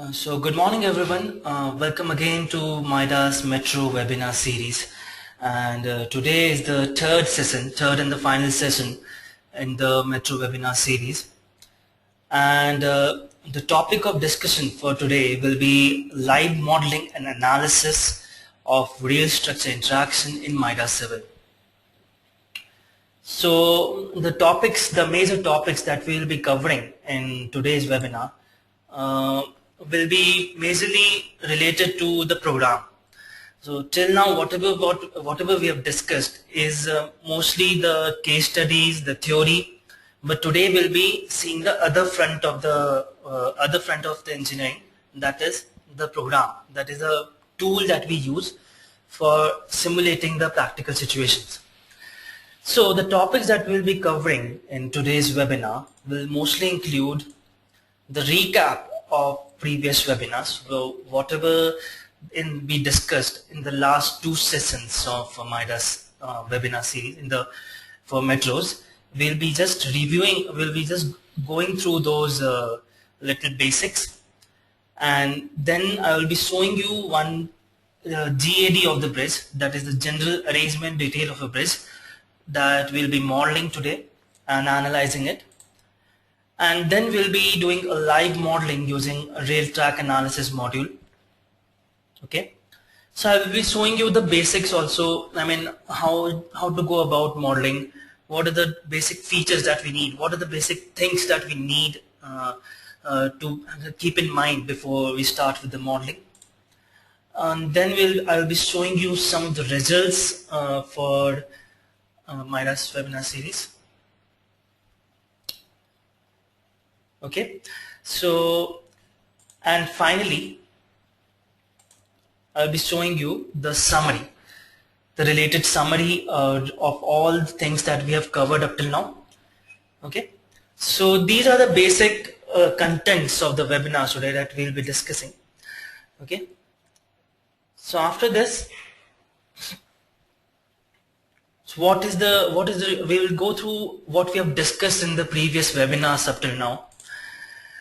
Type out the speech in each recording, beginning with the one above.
So good morning everyone. Welcome again to MIDAS Metro webinar series. And today is the third and the final session in the Metro webinar series. And the topic of discussion for today will be live modeling and analysis of real structure interaction in MIDAS 7. So the major topics that we will be covering in today's webinar will be majorly related to the program. So till now, whatever we have discussed is mostly the case studies, the theory, but today we'll be seeing the other front of the engineering, that is the program, that is a tool that we use for simulating the practical situations. So the topics that we'll be covering in today's webinar will mostly include the recap of previous webinars, so whatever we discussed in the last two sessions of MIDAS webinar series for metros. We'll be just going through those little basics, and then I will be showing you one GAD of the bridge, that is the general arrangement detail of a bridge, that we'll be modeling today and analyzing it. And then we'll be doing a live modeling using a rail track analysis module. Okay, so I will be showing you the basics also. I mean, how to go about modeling, what are the basic features that we need, what are the basic things that we need to keep in mind before we start with the modeling. And then I will be showing you some of the results for MIDAS webinar series. Okay, so, and finally I'll be showing you the summary, the related summary of all the things that we have covered up till now. Okay, so these are the basic contents of the webinar today that we'll be discussing. Okay, so after this, so we will go through what we have discussed in the previous webinars up till now.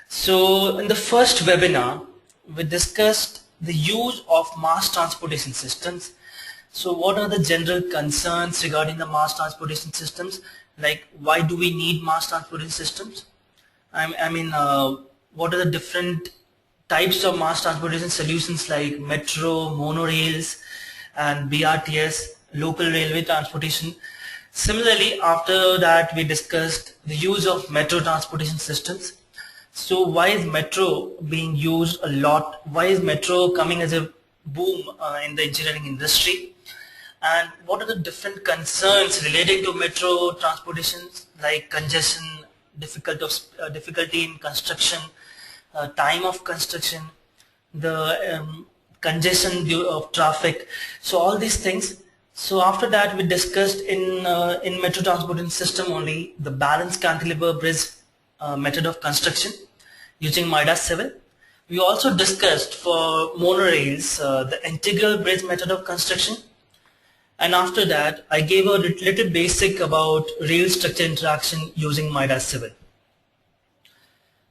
So in the first webinar, we discussed the use of mass transportation systems. So what are the general concerns regarding the mass transportation systems? Like, why do we need mass transportation systems? What are the different types of mass transportation solutions, like metro, monorails, and BRTS, local railway transportation. Similarly, after that, we discussed the use of metro transportation systems. So why is metro being used a lot? Why is metro coming as a boom in the engineering industry? And what are the different concerns relating to metro transportations, like congestion, difficulty in construction, time of construction, the congestion of traffic, so all these things. So after that, we discussed in metro transportation system only the balanced cantilever bridge method of construction using MIDAS 7. We also discussed for monorails the integral bridge method of construction. And after that, I gave a little basic about rail structure interaction using MIDAS 7.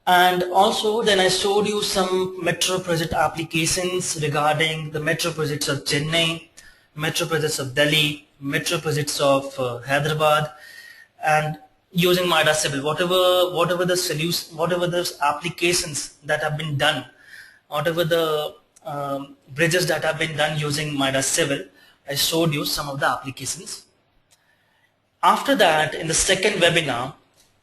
And also then I showed you some metro project applications regarding the metro projects of Chennai, metro projects of Delhi, metro projects of Hyderabad, and using MIDAS 7, whatever the solution, whatever the applications that have been done, whatever the bridges that have been done using MIDAS 7, I showed you some of the applications. After that, in the second webinar,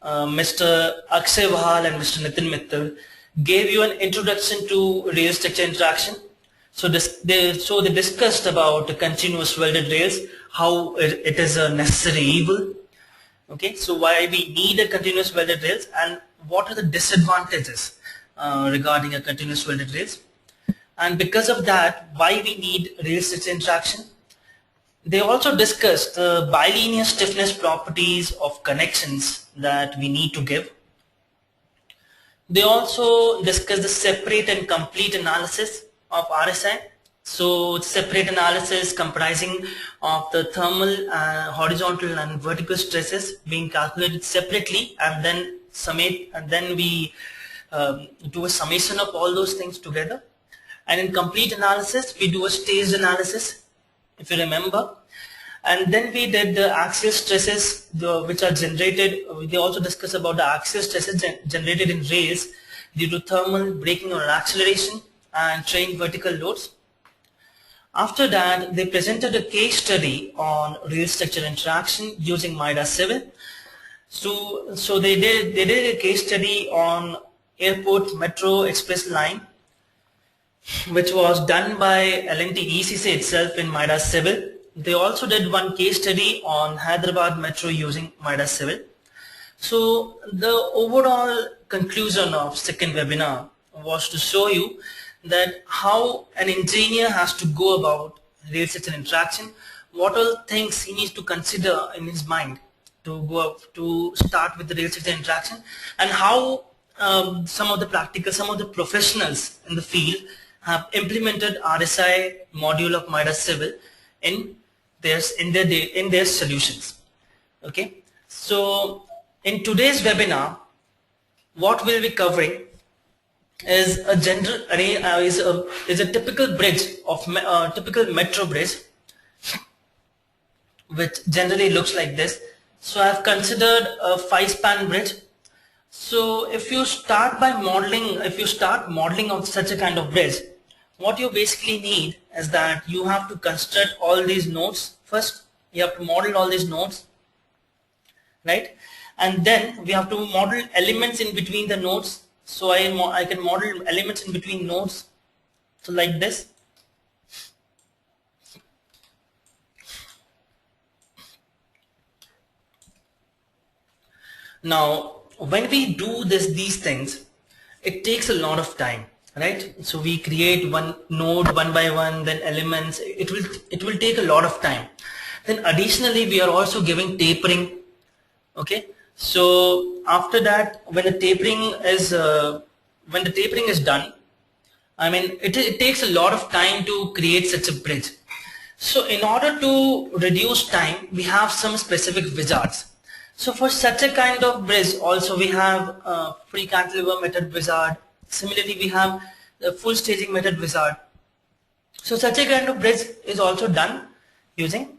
Mr. Akshay Vahal and Mr. Nitin Mittal gave you an introduction to rail structure interaction. So they discussed about continuous welded rails, how it is a necessary evil. Okay, so why we need a continuous welded rails, and what are the disadvantages regarding a continuous welded rails, and because of that, why we need rail structure interaction. They also discussed the bilinear stiffness properties of connections that we need to give. They also discussed the separate and complete analysis of RSI. So separate analysis comprising of the thermal, horizontal and vertical stresses being calculated separately, and then we do a summation of all those things together. And in complete analysis, we do a staged analysis, if you remember. And then we did the axial stresses which are generated. They also discuss about the axial stresses generated in rails due to thermal braking or acceleration and train vertical loads. After that, they presented a case study on rail structure interaction using MIDAS 7. So they did a case study on airport metro express line, which was done by L&T ECC itself in MIDAS 7. They also did one case study on Hyderabad metro using MIDAS 7. So the overall conclusion of second webinar was to show you that how an engineer has to go about rail structure interaction, what all things he needs to consider in his mind to start with the rail structure interaction, and how some of the professionals in the field have implemented RSI module of MIDAS 7 in their solutions. Okay, so in today's webinar, what we'll be covering is a typical bridge of typical metro bridge, which generally looks like this. So I've considered a 5-span bridge. So if you start modeling of such a kind of bridge, what you basically need is that you have to construct all these nodes. First, you have to model all these nodes, right? And then we have to model elements in between the nodes. So I can model elements in between nodes. So like this. Now, when we do these things, it takes a lot of time, right? So we create one node one by one, then elements. It will take a lot of time. Then additionally, we are also giving tapering. Okay. So after that, when the tapering is done, I mean it takes a lot of time to create such a bridge. So in order to reduce time, we have some specific wizards. So for such a kind of bridge, also we have free cantilever method wizard. Similarly, we have the full staging method wizard. So such a kind of bridge is also done using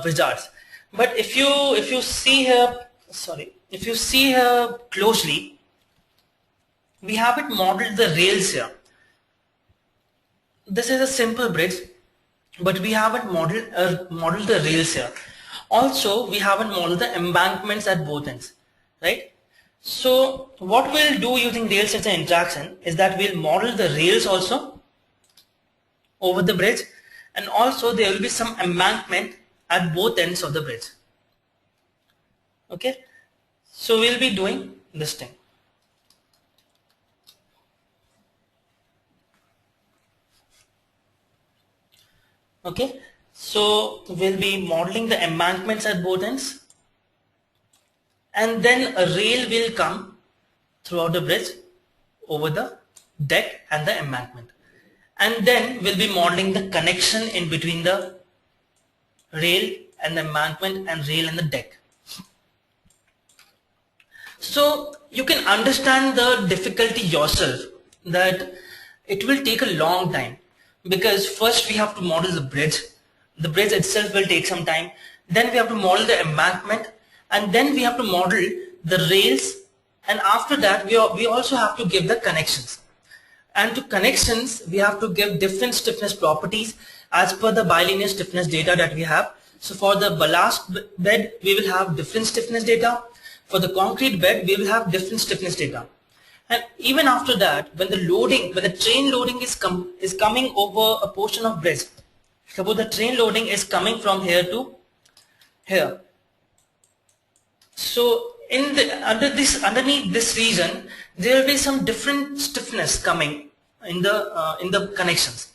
wizards. But if you see here closely, we haven't modeled the rails here. This is a simple bridge, but we haven't modeled the rails here. Also, we haven't modeled the embankments at both ends, right? So what we'll do using rail structure interaction is that we'll model the rails also over the bridge, and also there will be some embankment at both ends of the bridge. Okay, so we'll be doing this thing. Okay, so we'll be modeling the embankments at both ends, and then a rail will come throughout the bridge over the deck and the embankment, and then we'll be modeling the connection in between the rail and the embankment and rail and the deck. So you can understand the difficulty yourself, that it will take a long time, because first we have to model the bridge. The bridge itself will take some time. Then we have to model the embankment, and then we have to model the rails, and after that we also have to give the connections. And to connections we have to give different stiffness properties as per the bilinear stiffness data that we have. So for the ballast bed we will have different stiffness data. For the concrete bed we will have different stiffness data. And even after that, when the train loading is coming over a portion of bridge, suppose the train loading is coming from here to here. So underneath this region, there will be some different stiffness coming in the connections.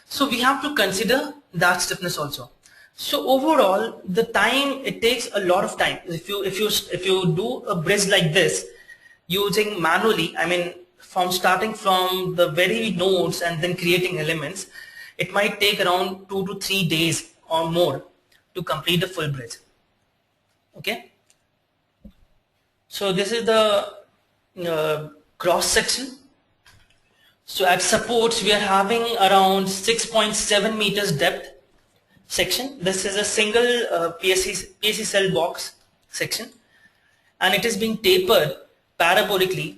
So we have to consider that stiffness also. So overall, the time, it takes a lot of time. If you do a bridge like this using manually, I mean starting from the very nodes and then creating elements, it might take around 2 to 3 days or more to complete the full bridge. Okay. So this is the cross section. So at supports we are having around 6.7 meters depth section. This is a single PSC cell box section, and it is being tapered parabolically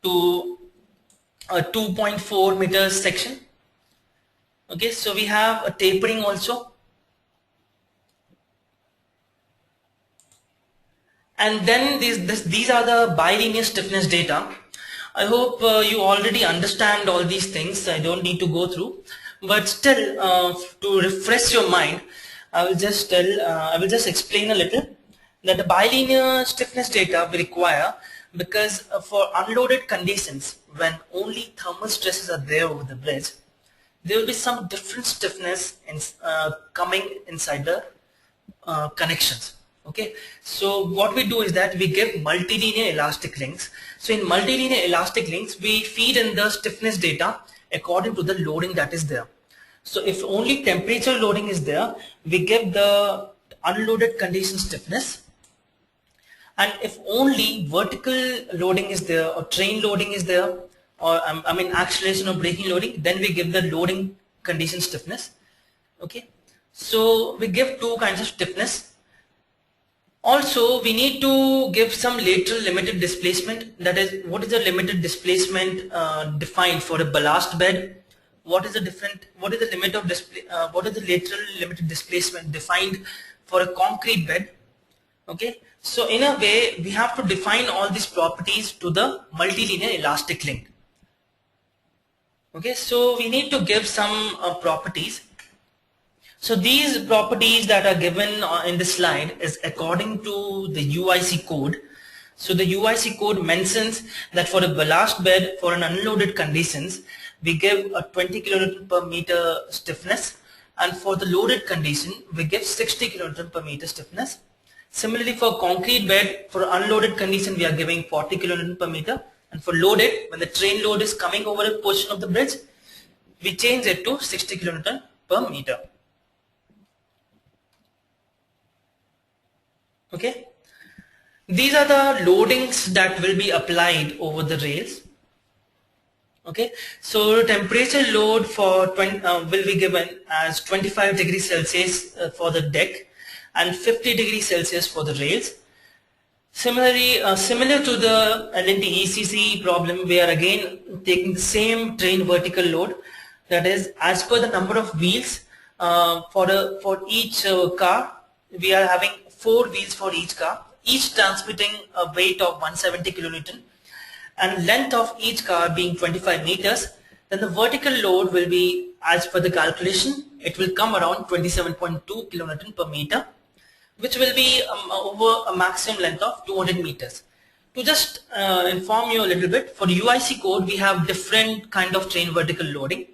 to a 2.4 meters section. Okay, so we have a tapering also. And then these are the bilinear stiffness data. I hope you already understand all these things. I don't need to go through, but still, to refresh your mind, I will just explain a little that the bilinear stiffness data we require because for unloaded conditions, when only thermal stresses are there over the bridge, there will be some different stiffness coming inside the connections. Okay, so what we do is that we give multilinear elastic links. So in multilinear elastic links, we feed in the stiffness data according to the loading that is there. So if only temperature loading is there, we give the unloaded condition stiffness, and if only vertical loading is there or train loading is there, or I mean acceleration or braking loading, then we give the loading condition stiffness. Okay, so we give two kinds of stiffness. Also, we need to give some lateral limited displacement. That is, what is the limited displacement defined for a ballast bed? What is the limit of what is the lateral limited displacement defined for a concrete bed? Okay, so in a way, we have to define all these properties to the multilinear elastic link. Okay, so we need to give some properties. So these properties that are given in the slide is according to the UIC code. So the UIC code mentions that for a ballast bed for an unloaded conditions, we give a 20 kilonewton per meter stiffness, and for the loaded condition, we give 60 kilonewton per meter stiffness. Similarly, for concrete bed, for unloaded condition, we are giving 40 kilonewton per meter, and for loaded, when the train load is coming over a portion of the bridge, we change it to 60 kilonewton per meter. Okay, these are the loadings that will be applied over the rails. Okay, so temperature load for will be given as 25 degrees Celsius for the deck and 50 degrees Celsius for the rails. Similarly, similar to the L&T ECC problem, we are again taking the same train vertical load, that is as per the number of wheels for each car. We are having 4 wheels for each car, each transmitting a weight of 170 kilonewton, and length of each car being 25 meters. Then the vertical load will be, as per the calculation, it will come around 27.2 kilonewton per meter, which will be over a maximum length of 200 meters. To just inform you a little bit, for the UIC code, we have different kind of train vertical loading.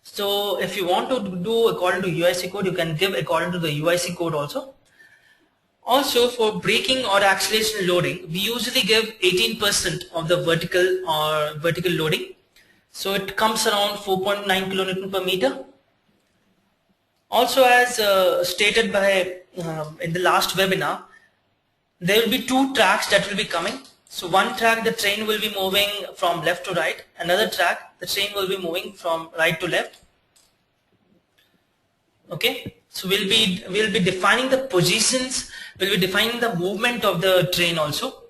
So if you want to do according to UIC code, you can give according to the UIC code also. Also, for braking or acceleration loading, we usually give 18% of the vertical loading. So it comes around 4.9 kilonewton per meter. Also, as stated by in the last webinar, there will be 2 tracks that will be coming. So one track, the train will be moving from left to right. Another track, the train will be moving from right to left. Okay, so we'll be defining the positions. We'll be defining the movement of the train also.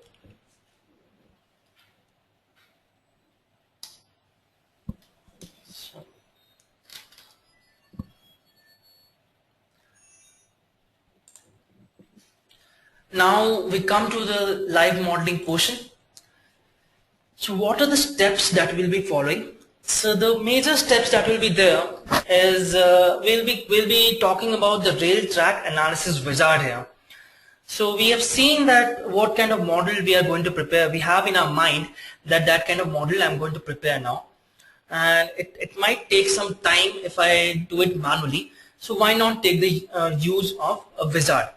Now we come to the live modeling portion. So what are the steps that we'll be following? So the major steps that will be there is we'll be talking about the rail track analysis wizard here. So we have seen that what kind of model we are going to prepare. We have in our mind that kind of model I'm going to prepare now, and it might take some time if I do it manually. So why not take the use of a wizard?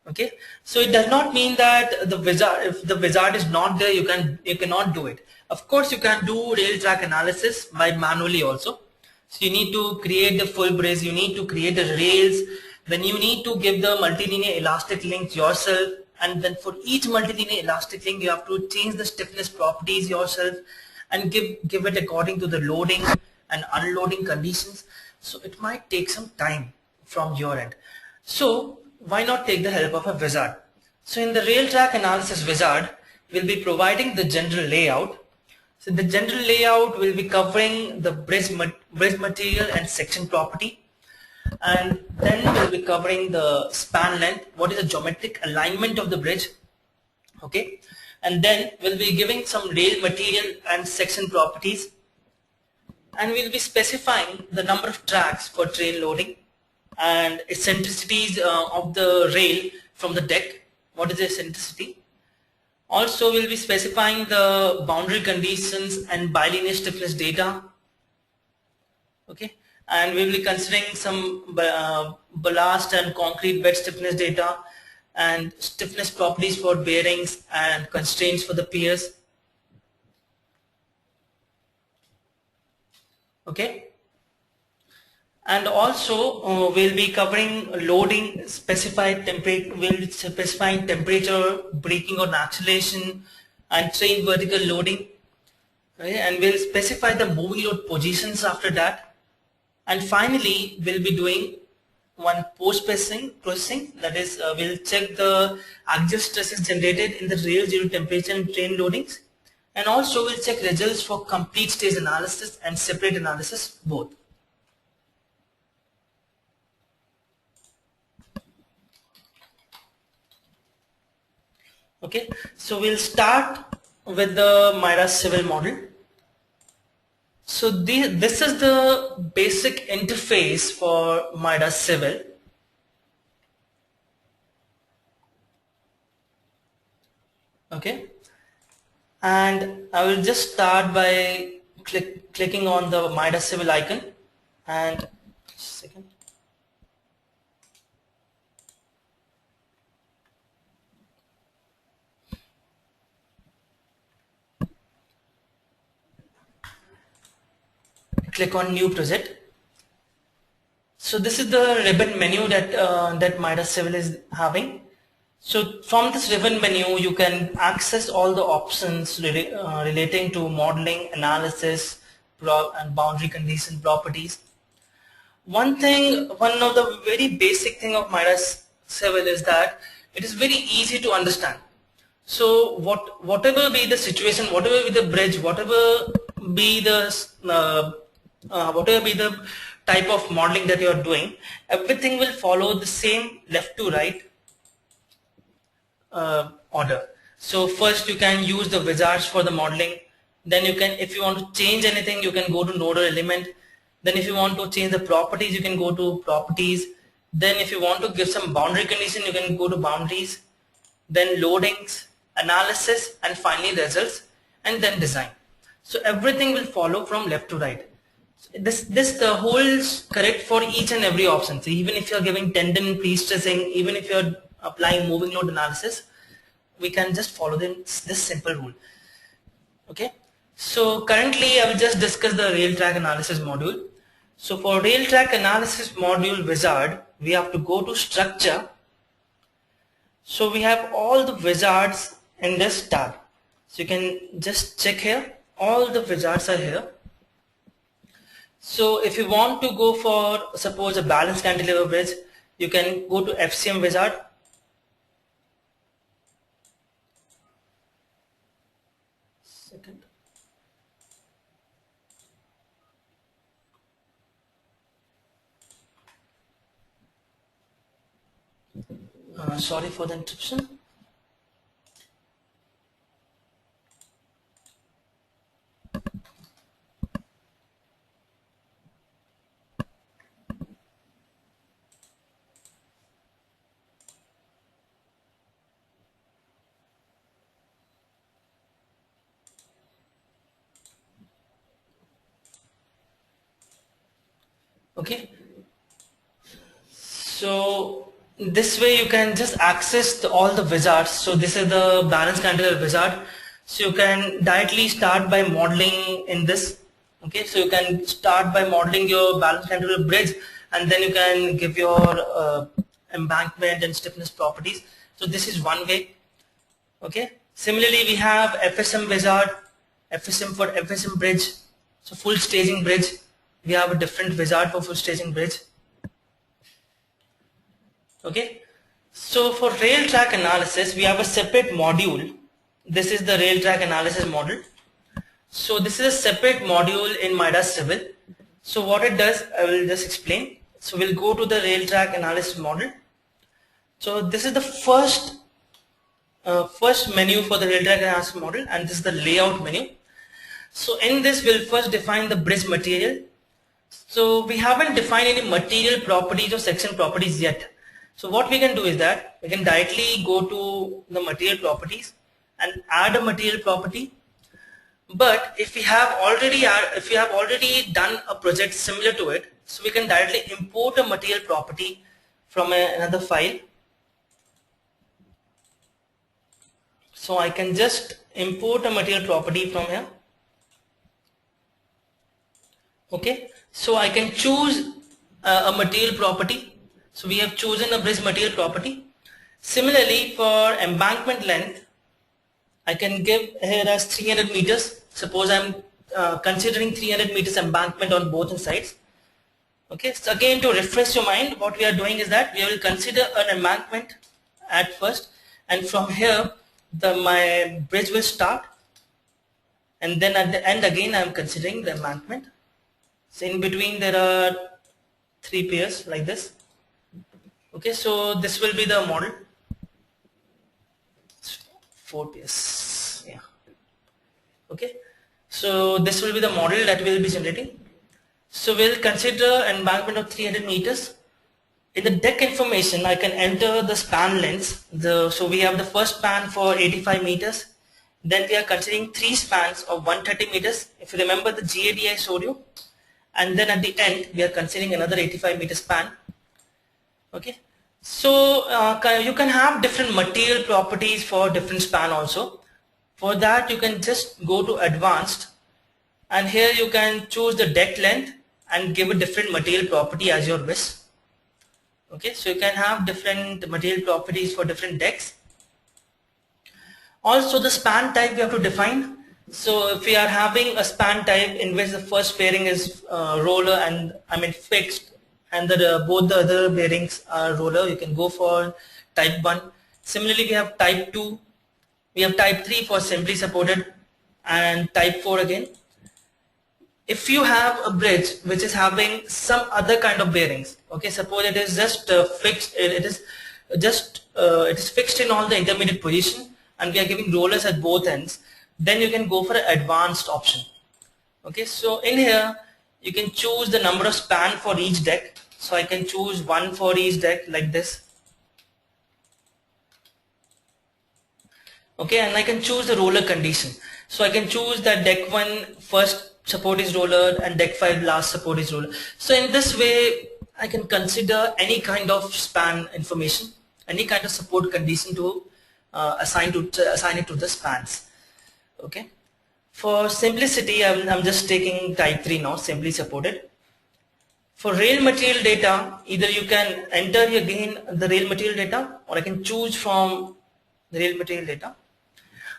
Okay, so it does not mean that the wizard, if the wizard is not there, you cannot do it. Of course, you can do rail track analysis by manually also. So you need to create the full bridge, you need to create the rails, then you need to give the multilinear elastic links yourself and then for each multilinear elastic link you have to change the stiffness properties yourself and give it according to the loading and unloading conditions. So it might take some time from your end. So why not take the help of a wizard? So in the rail track analysis wizard, we'll be providing the general layout. So the general layout will be covering the bridge material and section property, and then we'll be covering the span length, what is the geometric alignment of the bridge, okay, and then we'll be giving some rail material and section properties, and we'll be specifying the number of tracks for train loading and eccentricities of the rail from the deck, what is the eccentricity. Also we'll be specifying the boundary conditions and bilinear stiffness data, okay, and we will be considering some ballast and concrete bed stiffness data and stiffness properties for bearings and constraints for the piers, okay. And also we'll be covering loading, specified temperature, we'll be specifying temperature, braking on acceleration, and train vertical loading, okay? And we'll specify the moving load positions after that. And finally we'll be doing one post processing, that is we'll check the axial stresses generated in the rail zero temperature and train loadings, and also we'll check results for complete stage analysis and separate analysis both. Okay, so we'll start with the MIDAS civil model. So this is the basic interface for MIDAS civil. Okay, and I will just start by clicking on the MIDAS civil icon, and just a second. Click on new project. So this is the ribbon menu that that MIDAS civil is having. So from this ribbon menu you can access all the options relating to modeling, analysis, and boundary condition properties. One of the very basic thing of MIDAS civil is that it is very easy to understand. So whatever be the situation, whatever be the bridge, whatever be the type of modeling that you are doing, everything will follow the same left to right order. So first you can use the wizards for the modeling, then you can, if you want to change anything, you can go to nodal element, then if you want to change the properties, you can go to properties, then if you want to give some boundary condition, you can go to boundaries, then loadings, analysis, and finally results, and then design. So everything will follow from left to right. The holds correct for each and every option. So even if you are giving tendon pre-stressing, even if you are applying moving load analysis, we can just follow this simple rule. Okay. So currently I will just discuss the rail track analysis module. So for rail track analysis module wizard, we have to go to structure. So we have all the wizards in this tab. So you can just check here, all the wizards are here. So if you want to go for, suppose, a balanced cantilever bridge, you can go to FCM wizard. Second. Sorry for the interruption. Okay, so this way you can just access all the wizards. So this is the balance cantilever wizard. So you can directly start by modeling in this. Okay, so you can start by modeling your balance cantilever bridge, and then you can give your embankment and stiffness properties. So this is one way. Okay. Similarly, we have FSM wizard, FSM for FSM bridge. So full staging bridge, we have a different wizard for full staging bridge. Okay. So for rail track analysis, we have a separate module. This is the rail track analysis model. So this is a separate module in MIDAS Civil. So what it does, I will just explain. So we'll go to the rail track analysis model. So this is the first menu for the rail track analysis model, and this is the layout menu. So in this, we'll first define the bridge material. So we haven't defined any material properties or section properties yet. So what we can do is that we can directly go to the material properties and add a material property. But if we have already done a project similar to it, so we can directly import a material property from another file. So I can just import a material property from here. Okay, so I can choose a material property. So we have chosen a bridge material property. Similarly, for embankment length, I can give here as 300 meters. Suppose I'm considering 300 meters embankment on both sides. Okay, so again, to refresh your mind, what we are doing is that we will consider an embankment at first, and from here my bridge will start, and then at the end again I am considering the embankment. So in between there are 3 piers like this. Okay, so this will be the model. 4 piers, yeah. Okay, so this will be the model that we will be generating. So we'll consider an embankment of 300 meters. In the deck information, I can enter the span lengths. So we have the first span for 85 meters. Then we are considering 3 spans of 130 meters. If you remember the GAD I showed you. And then at the end, we are considering another 85 meter span. Okay. So you can have different material properties for different span also. For that, you can just go to advanced, and here you can choose the deck length and give a different material property as your wish. Okay, so you can have different material properties for different decks. Also, the span type we have to define. So if we are having a span type in which the first bearing is roller and fixed, and both the other bearings are roller, you can go for type 1. Similarly, we have type 2, we have type 3 for simply supported, and type 4 again. If you have a bridge which is having some other kind of bearings, okay, suppose it is just fixed, it is fixed in all the intermediate position, and we are giving rollers at both ends, then you can go for an advanced option. Okay, so in here you can choose the number of span for each deck. So I can choose 1 for each deck like this. Okay, and I can choose the roller condition. So I can choose that deck 1 first support is roller and deck 5 last support is roller. So in this way I can consider any kind of span information, any kind of support condition to assign it to the spans. Okay, for simplicity I'm just taking type 3 now, simply supported. For rail material data, either you can enter again the rail material data, or I can choose from the rail material data.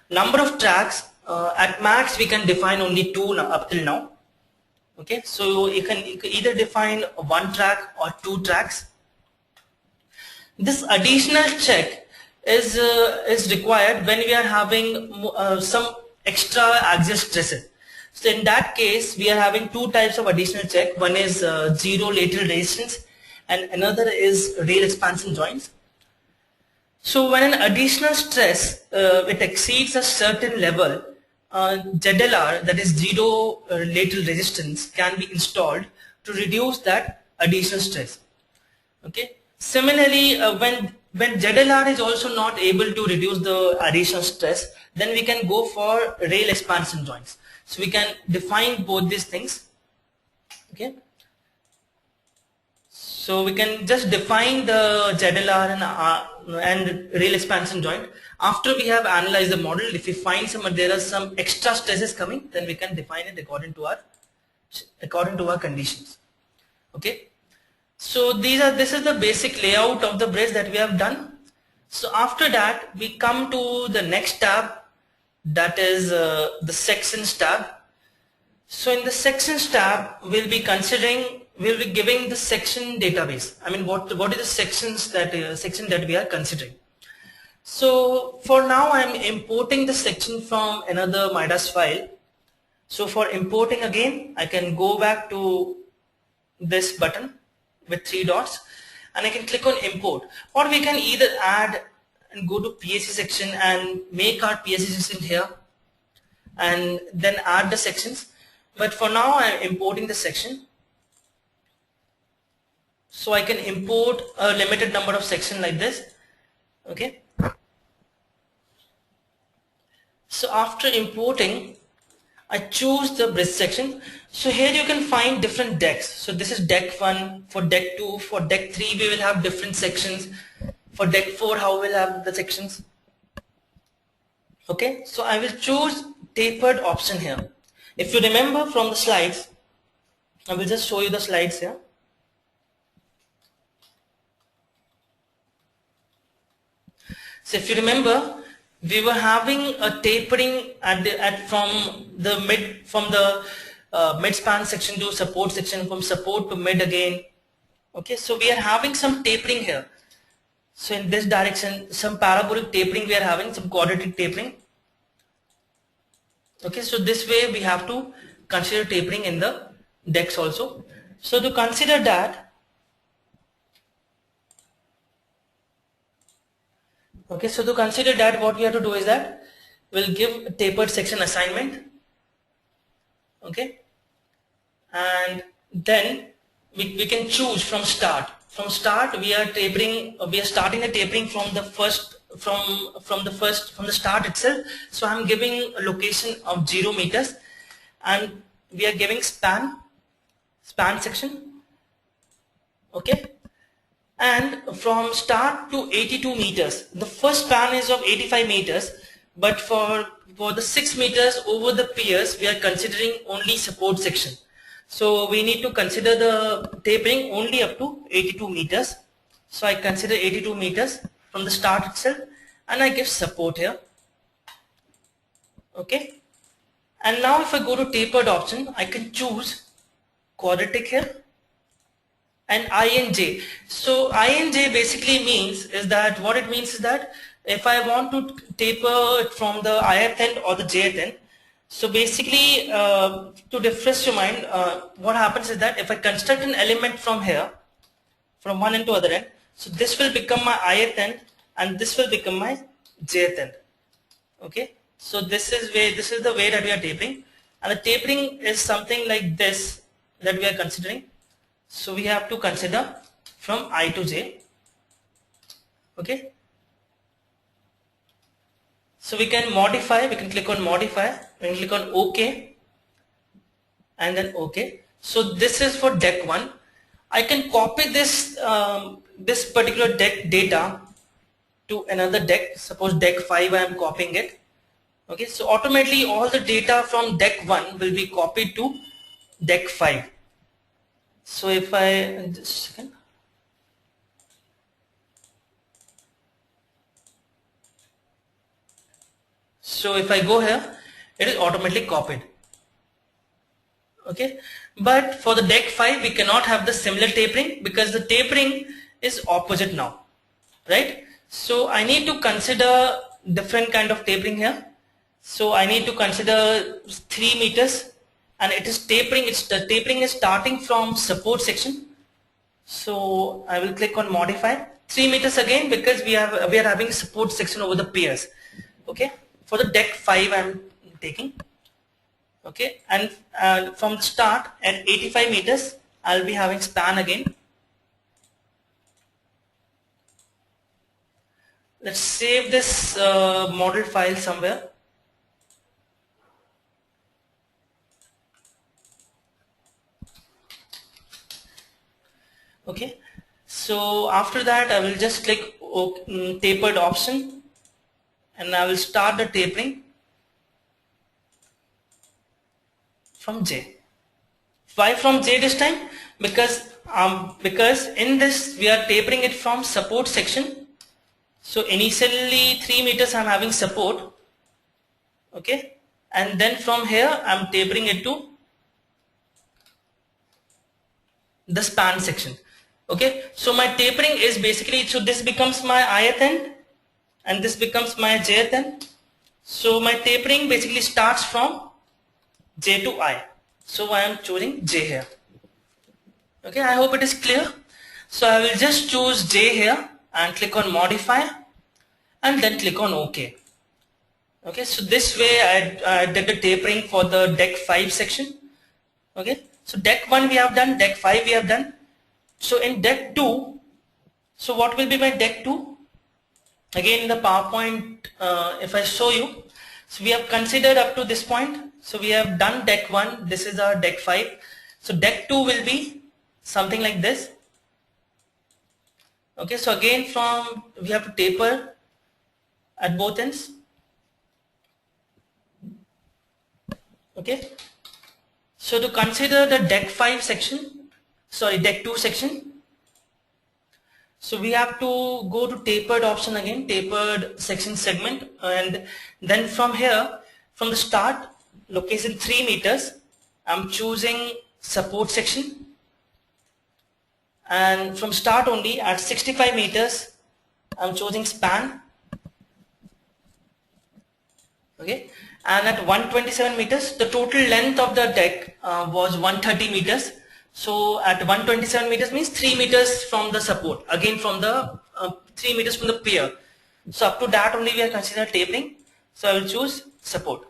Number of tracks, at max we can define only 2 up till now. Okay, so you can either define 1 track or 2 tracks. This additional check is required when we are having some extra axial stresses. So in that case, we are having 2 types of additional check. One is zero lateral resistance, and another is rail expansion joints. So when an additional stress it exceeds a certain level, ZLR, that is zero lateral resistance, can be installed to reduce that additional stress. Okay. Similarly, when ZLR is also not able to reduce the additional stress, then we can go for rail expansion joints. So we can define both these things. Okay. So we can just define the ZLR and rail expansion joint. After we have analyzed the model, if we find there are some extra stresses coming, then we can define it according to our conditions. Okay. So this is the basic layout of the bridge that we have done. So after that we come to the next tab, that is the sections tab. So in the sections tab we'll be giving the section database. I mean what is the sections that section that we are considering. So for now I'm importing the section from another MIDAS file. So for importing again, I can go back to this button with 3 dots and I can click on import, or we can either add and go to PSC section and make our PSC section here and then add the sections. But for now I am importing the section. So I can import a limited number of sections like this. Okay. So after importing, I choose the bridge section. So here you can find different decks. So this is deck 1, for deck 2, for deck 3 we will have different sections. For deck 4 how we'll have the sections. Okay, so I will choose tapered option here. If you remember from the slides, I will just show you the slides here. So if you remember, we were having a tapering from the mid span section to support section, from support to mid again. Okay, so we are having some tapering here. So in this direction, some parabolic tapering we are having, some quadratic tapering. Okay, so this way we have to consider tapering in the decks also. So to consider that, okay, so to consider that, what we have to do is that we'll give a tapered section assignment. Okay, and then we can choose from start. From start we are tapering. We are starting the tapering from the start itself. So I'm giving a location of 0 meters, and we are giving span section. Okay. And from start to 82 meters, the first span is of 85 meters, but for the 6 meters over the piers, we are considering only support section. So we need to consider the tapering only up to 82 meters. So I consider 82 meters from the start itself, and I give support here. Okay. And now if I go to tapered option, I can choose quadratic here and INJ. So INJ basically means is that what it means is that if I want to taper it from the ith end or the jth end, so basically to refresh your mind, what happens is that if I construct an element from here, from one end to other end, so this will become my ith end and this will become my jth end. Okay, so this is the way that we are tapering, and the tapering is something like this that we are considering. So we have to consider from I to j. Okay. So we can modify, we can click on modify, we can click on OK, and then OK. So this is for deck 1. I can copy this this particular deck data to another deck. Suppose deck 5 I am copying it. Okay, so automatically all the data from deck 1 will be copied to deck 5. So if I just a second. So if I go here, it is automatically copied. Okay, but for the deck 5 we cannot have the similar tapering because the tapering is opposite now, right? So I need to consider different kind of tapering here. So I need to consider 3 meters, and it is tapering. The tapering is starting from support section. So I will click on modify 3 meters again because we are having support section over the piers. Okay, for the deck 5 I am taking. Okay, and from the start at 85 meters I'll be having span again. Let's save this model file somewhere. Okay, so after that I will just click tapered option, and I will start the tapering from J. Why from J this time? Because in this we are tapering it from support section So initially 3 meters I'm having support, okay, and then from here I'm tapering it to the span section. Okay, so my tapering is basically, so this becomes my ith end and this becomes my jth end. So my tapering basically starts from j to I. So I am choosing j here. Okay, I hope it is clear. So I will just choose j here and click on modify and then click on OK. Okay, so this way I did the tapering for the deck 5 section. Okay, so deck 1 we have done, deck 5 we have done. So in deck 2, so what will be my deck 2? Again in the PowerPoint, if I show you, so we have considered up to this point. So we have done deck 1, this is our deck 5. So deck 2 will be something like this. Okay, so again we have to taper at both ends. Okay, so to consider the deck 5 section, sorry, deck 2 section, so we have to go to tapered option again, tapered section segment, and then from here, from the start, location 3 meters, I'm choosing support section, and from start only at 65 meters, I'm choosing span, okay, and at 127 meters, the total length of the deck was 130 meters. So at 127 meters means 3 meters from the support, again from the 3 meters from the pier. So up to that only we are considering tapering. So I will choose support.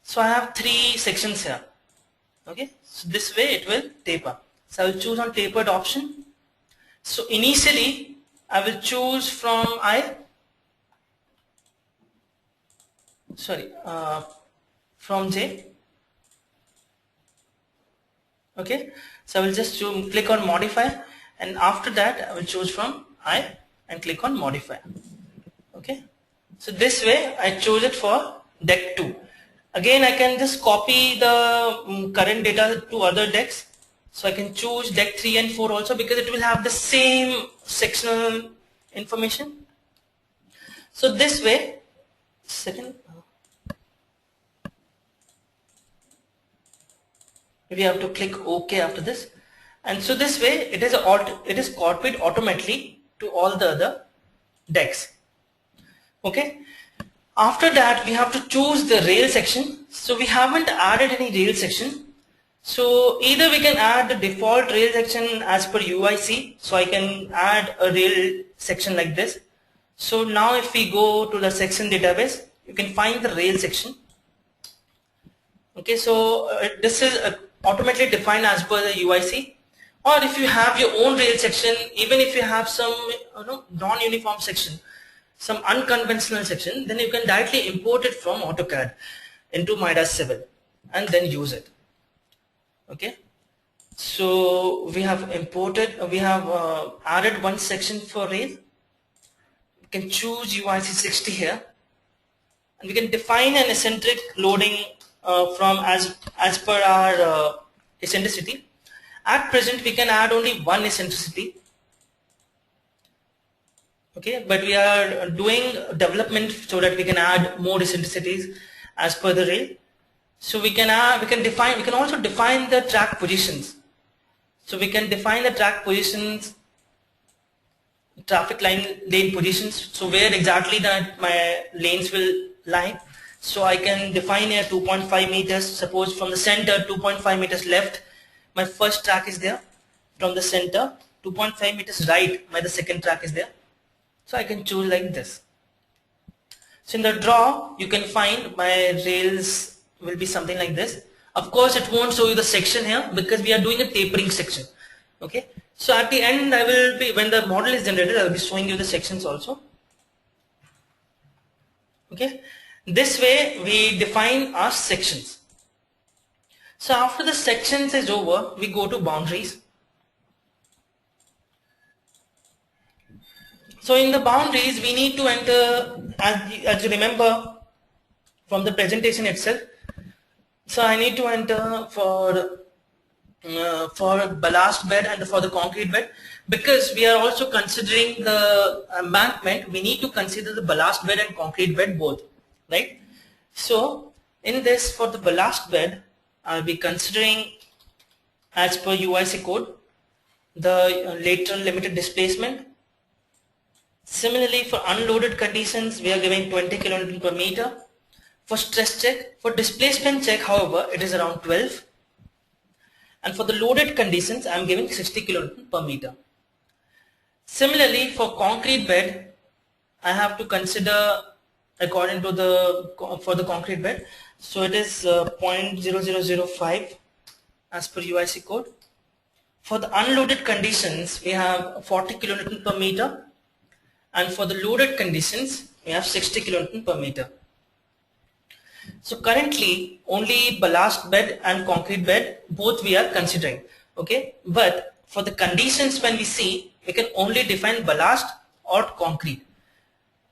So I have 3 sections here. Okay, so this way it will taper. So I will choose on tapered option. So initially I will choose from from J. Okay, so I will just click on modify, and after that I will choose from I and click on modify. Okay, so this way I choose it for deck 2. Again I can just copy the current data to other decks. So I can choose deck 3 and 4 also, because it will have the same sectional information. So this way, we have to click OK after this, and so this way it is copied automatically to all the other decks. Okay, after that we have to choose the rail section. So we haven't added any rail section, so either we can add the default rail section as per UIC. So I can add a rail section like this. So now if we go to the section database, you can find the rail section. Okay, so this is automatically defined as per the UIC, or if you have your own rail section, even if you have some non-uniform section, some unconventional section, then you can directly import it from AutoCAD into MIDAS Civil and then use it. Okay, so we have imported, we have added one section for rail. We can choose UIC 60 here, and we can define an eccentric loading from as per our eccentricity. At present we can add only one eccentricity. Okay, but we are doing development so that we can add more eccentricities as per the rail. So we can also define the track positions. So we can define the track positions, traffic lane positions, so where exactly that my lanes will lie. So I can define here 2.5 meters, suppose from the center 2.5 meters left my first track is there, from the center 2.5 meters right my the second track is there. So I can choose like this. So in the draw you can find my rails will be something like this. Of course it won't show you the section here because we are doing a tapering section. Okay, so at the end I will be, when the model is generated, I will be showing you the sections also. Okay, this way we define our sections. So after the sections is over, we go to boundaries. So in the boundaries we need to enter, as you remember from the presentation itself, so I need to enter for for ballast bed and for the concrete bed, because we are also considering the embankment. We need to consider the ballast bed and concrete bed both, right? So in this, for the ballast bed, I'll be considering, as per UIC code, the lateral limited displacement. Similarly, for unloaded conditions, we are giving 20 kN per meter. For stress check, for displacement check, however, it is around 12. And for the loaded conditions, I am giving 60 kN per meter. Similarly, for concrete bed, I have to consider according to for the concrete bed. So it is 0.0005 as per UIC code. For the unloaded conditions, we have 40 kN per meter. And for the loaded conditions, we have 60 kN per meter. So currently only ballast bed and concrete bed both we are considering, okay? But for the conditions, when we see, we can only define ballast or concrete.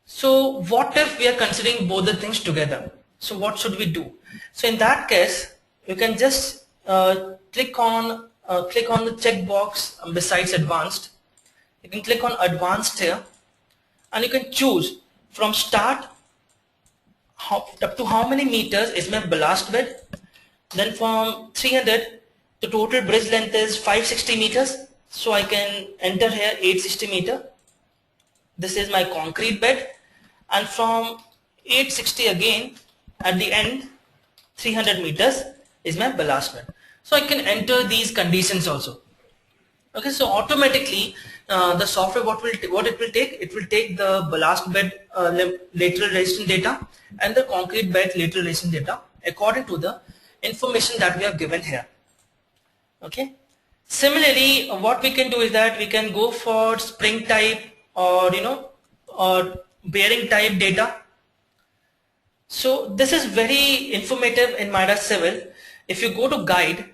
So what if we are considering both the things together? So what should we do? So in that case, you can just click on the checkbox besides advanced. You can click on advanced here, and you can choose from start up to how many meters is my ballast bed. Then from 300, the total bridge length is 560 meters. So I can enter here 860 meter. This is my concrete bed. And from 860 again, at the end, 300 meters is my ballast bed. So I can enter these conditions also. Okay, so automatically the software, what it will take? It will take the ballast bed lateral resistance data and the concrete bed lateral resistance data according to the information that we have given here. Okay. Similarly, what we can do is that we can go for spring type or or bearing type data. So this is very informative in MIDAS Civil. If you go to guide,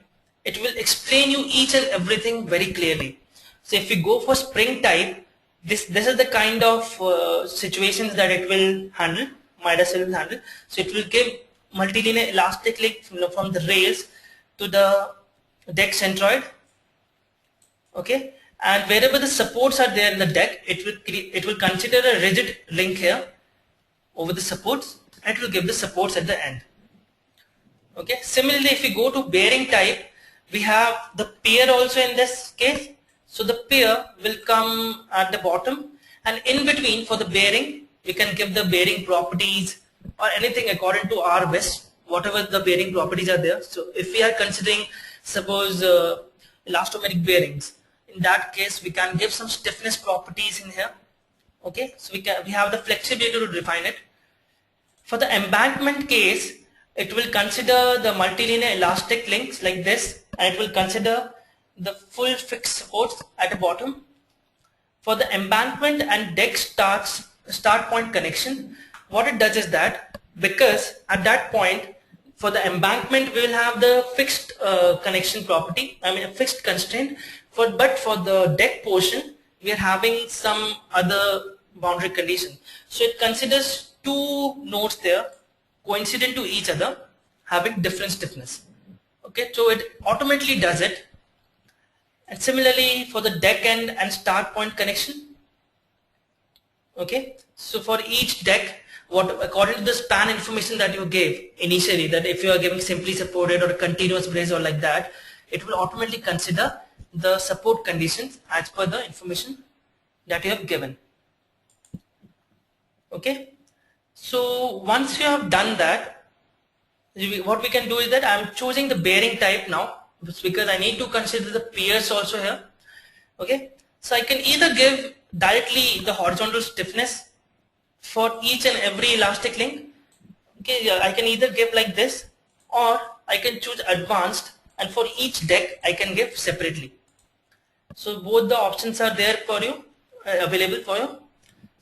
it will explain you each and everything very clearly. So if you go for spring type, this is the kind of situations that it will handle, MIDAS will handle. So it will give multilinear elastic link from the rails to the deck centroid. Okay, and wherever the supports are there in the deck, it will consider a rigid link here over the supports, and it will give the supports at the end. Okay, similarly, if we go to bearing type, we have the pier also in this case. So the pier will come at the bottom, and in between for the bearing, we can give the bearing properties or anything according to our wish, whatever the bearing properties are there. So if we are considering, suppose elastomeric bearings, in that case we can give some stiffness properties in here. Okay, so we have the flexibility to define it. For the embankment case, it will consider the multilinear elastic links like this, and it will consider the full fixed supports at the bottom. For the embankment and deck start point connection, what it does is that, because at that point for the embankment we will have the fixed connection property, I mean a fixed constraint, but for the deck portion we are having some other boundary condition. So it considers two nodes there coincident to each other having different stiffness. Okay, so it automatically does it. And similarly for the deck end and start point connection. Okay, so for each deck, according to the span information that you gave initially, that if you are giving simply supported or a continuous brace or like that, it will automatically consider the support conditions as per the information that you have given. Okay, so once you have done that, what we can do is that I am choosing the bearing type now, because I need to consider the piers also here. Okay, so I can either give directly the horizontal stiffness for each and every elastic link. Okay, I can either give like this, or I can choose advanced, and for each deck I can give separately. So both the options are there for you, available for you.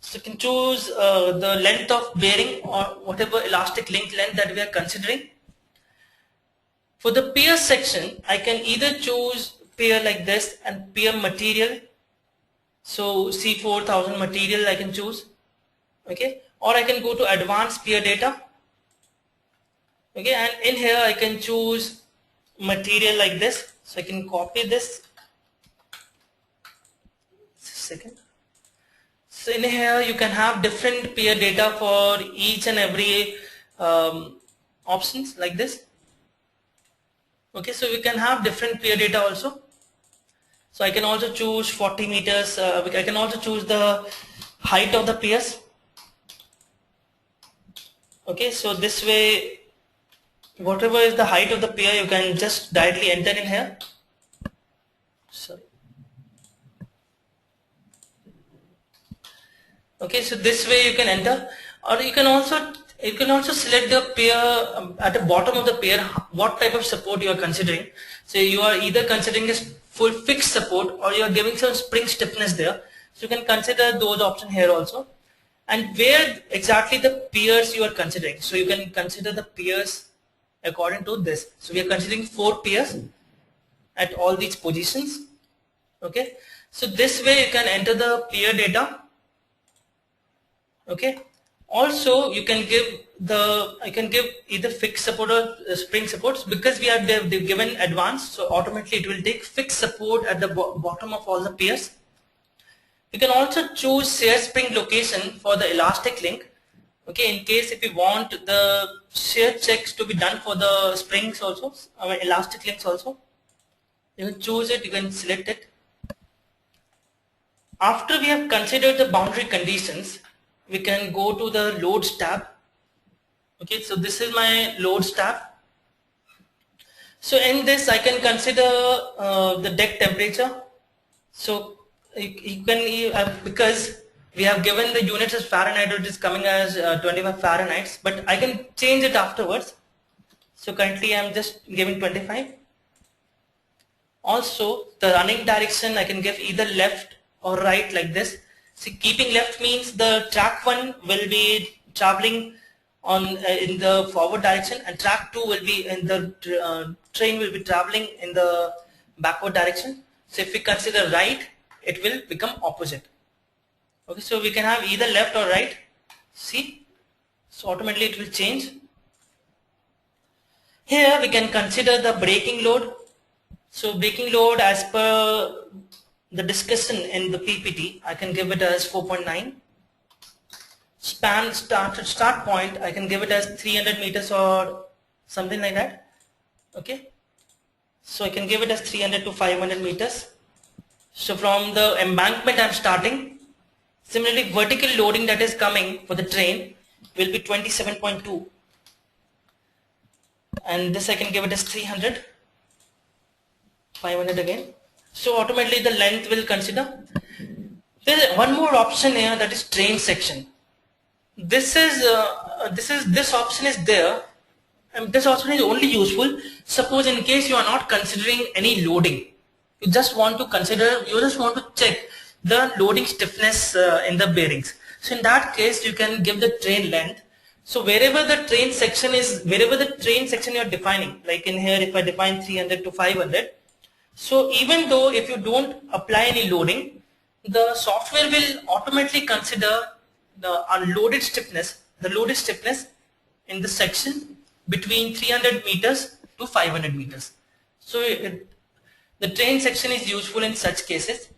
So you can choose the length of bearing or whatever elastic link length that we are considering. For the pier section, I can either choose pier like this and pier material. So C4000 material I can choose. Okay, or I can go to advanced pier data. Okay, and in here I can choose material like this. So I can copy this. Second. So in here you can have different peer data for each and every options like this. Okay, so we can have different peer data also. So I can also choose 40 meters. I can also choose the height of the piers. Okay, so this way, whatever is the height of the pier, you can just directly enter in here. Sorry. Okay, so this way you can enter, or you can also select the pier at the bottom of the pier what type of support you are considering. So you are either considering a full fixed support or you are giving some spring stiffness there. So you can consider those options here also. And where exactly the piers you are considering. So you can consider the piers according to this. So we are considering 4 piers at all these positions. Okay, so this way you can enter the pier data. Okay, also you can give I can give either fixed support or spring supports, because they've given advanced, so automatically it will take fixed support at the bottom of all the piers. You can also choose shear spring location for the elastic link. Okay, in case if you want the shear checks to be done for the springs also, elastic links also, you can choose it, you can select it. After we have considered the boundary conditions, we can go to the loads tab. Okay, so this is my loads tab. So in this I can consider the deck temperature. So you can, because we have given the units as Fahrenheit, it is coming as 25 Fahrenheit, but I can change it afterwards. So currently I am just giving 25. Also the running direction I can give either left or right like this. See, keeping left means the track 1 will be traveling on in the forward direction, and track 2 will be in the train will be traveling in the backward direction. So if we consider right, it will become opposite. Okay, so we can have either left or right. See, so automatically it will change. Here we can consider the braking load. So braking load, as per the discussion in the PPT, I can give it as 4.9. Span start point, I can give it as 300 meters or something like that. Okay, so I can give it as 300 to 500 meters. So from the embankment I'm starting. Similarly, vertical loading that is coming for the train will be 27.2, and this I can give it as 300, 500 again. So automatically the length will consider. There is one more option here, that is train section. This option is there, and this option is only useful suppose in case you are not considering any loading. You just want to check the loading stiffness in the bearings. So in that case you can give the train length. So wherever the train section you are defining, like in here if I define 300 to 500, so even though if you don't apply any loading, the software will automatically consider the loaded stiffness in the section between 300 meters to 500 meters. So the train section is useful in such cases.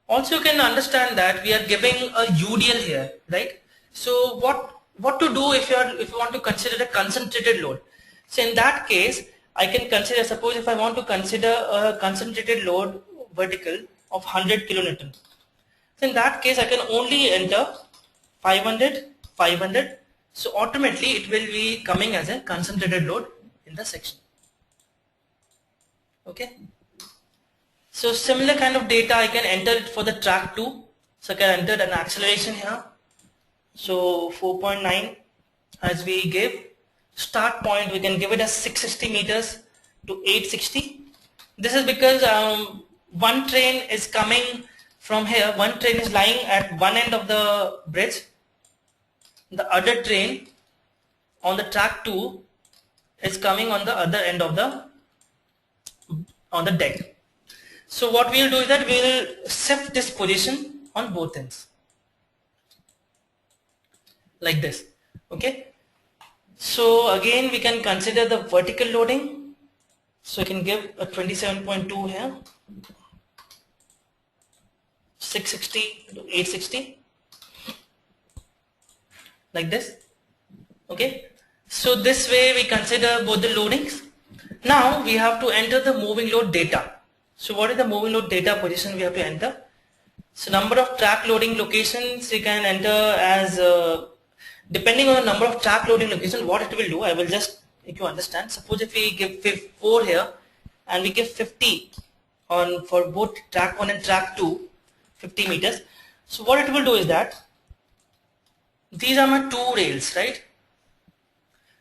Also you can understand that we are giving a UDL here, right? So what to do if you want to consider a concentrated load? So in that case I can consider, suppose if I want to consider a concentrated load vertical of 100 kilonewton. So in that case I can only enter 500, 500. So automatically it will be coming as a concentrated load in the section. Okay. So similar kind of data I can enter for the track 2. So I can enter an acceleration here. So 4.9 as we gave. Start point we can give it as 660 meters to 860. This is because one train is coming from here. One train is lying at one end of the bridge. The other train on the track 2 is coming on the other end of the deck. So what we will do is that we will shift this position on both ends like this. Okay. So again we can consider the vertical loading. So I can give a 27.2 here, 660 to 860, like this. Okay, so this way we consider both the loadings. Now we have to enter the moving load data. So what is the moving load data position we have to enter? So number of track loading locations we can enter as depending on the number of track loading locations. What it will do, I will just make you understand. Suppose if we give 4 here and we give 50 on for both track 1 and track 2, 50 meters. So what it will do is that these are my 2 rails, right?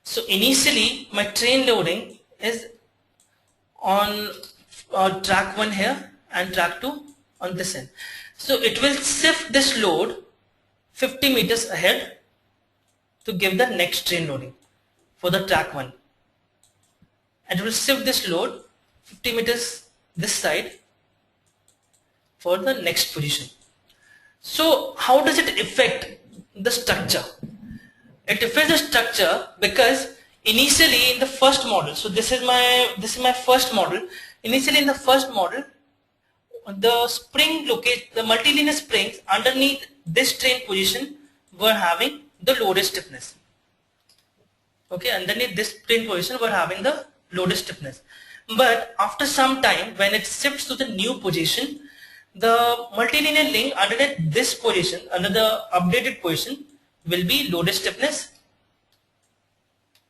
So initially my train loading is on track 1 here and track 2 on this end. So it will shift this load 50 meters ahead to give the next train loading for the track 1. And it will shift this load 50 meters this side for the next position. So how does it affect the structure? It affects the structure because initially in the first model, so this is my first model. Initially in the first model, the spring locate the multilinear springs underneath this train position were having the loaded stiffness. Okay, underneath this train position were having the loaded stiffness. But after some time, when it shifts to the new position, the multilinear link underneath this position, under the updated position, will be loaded stiffness,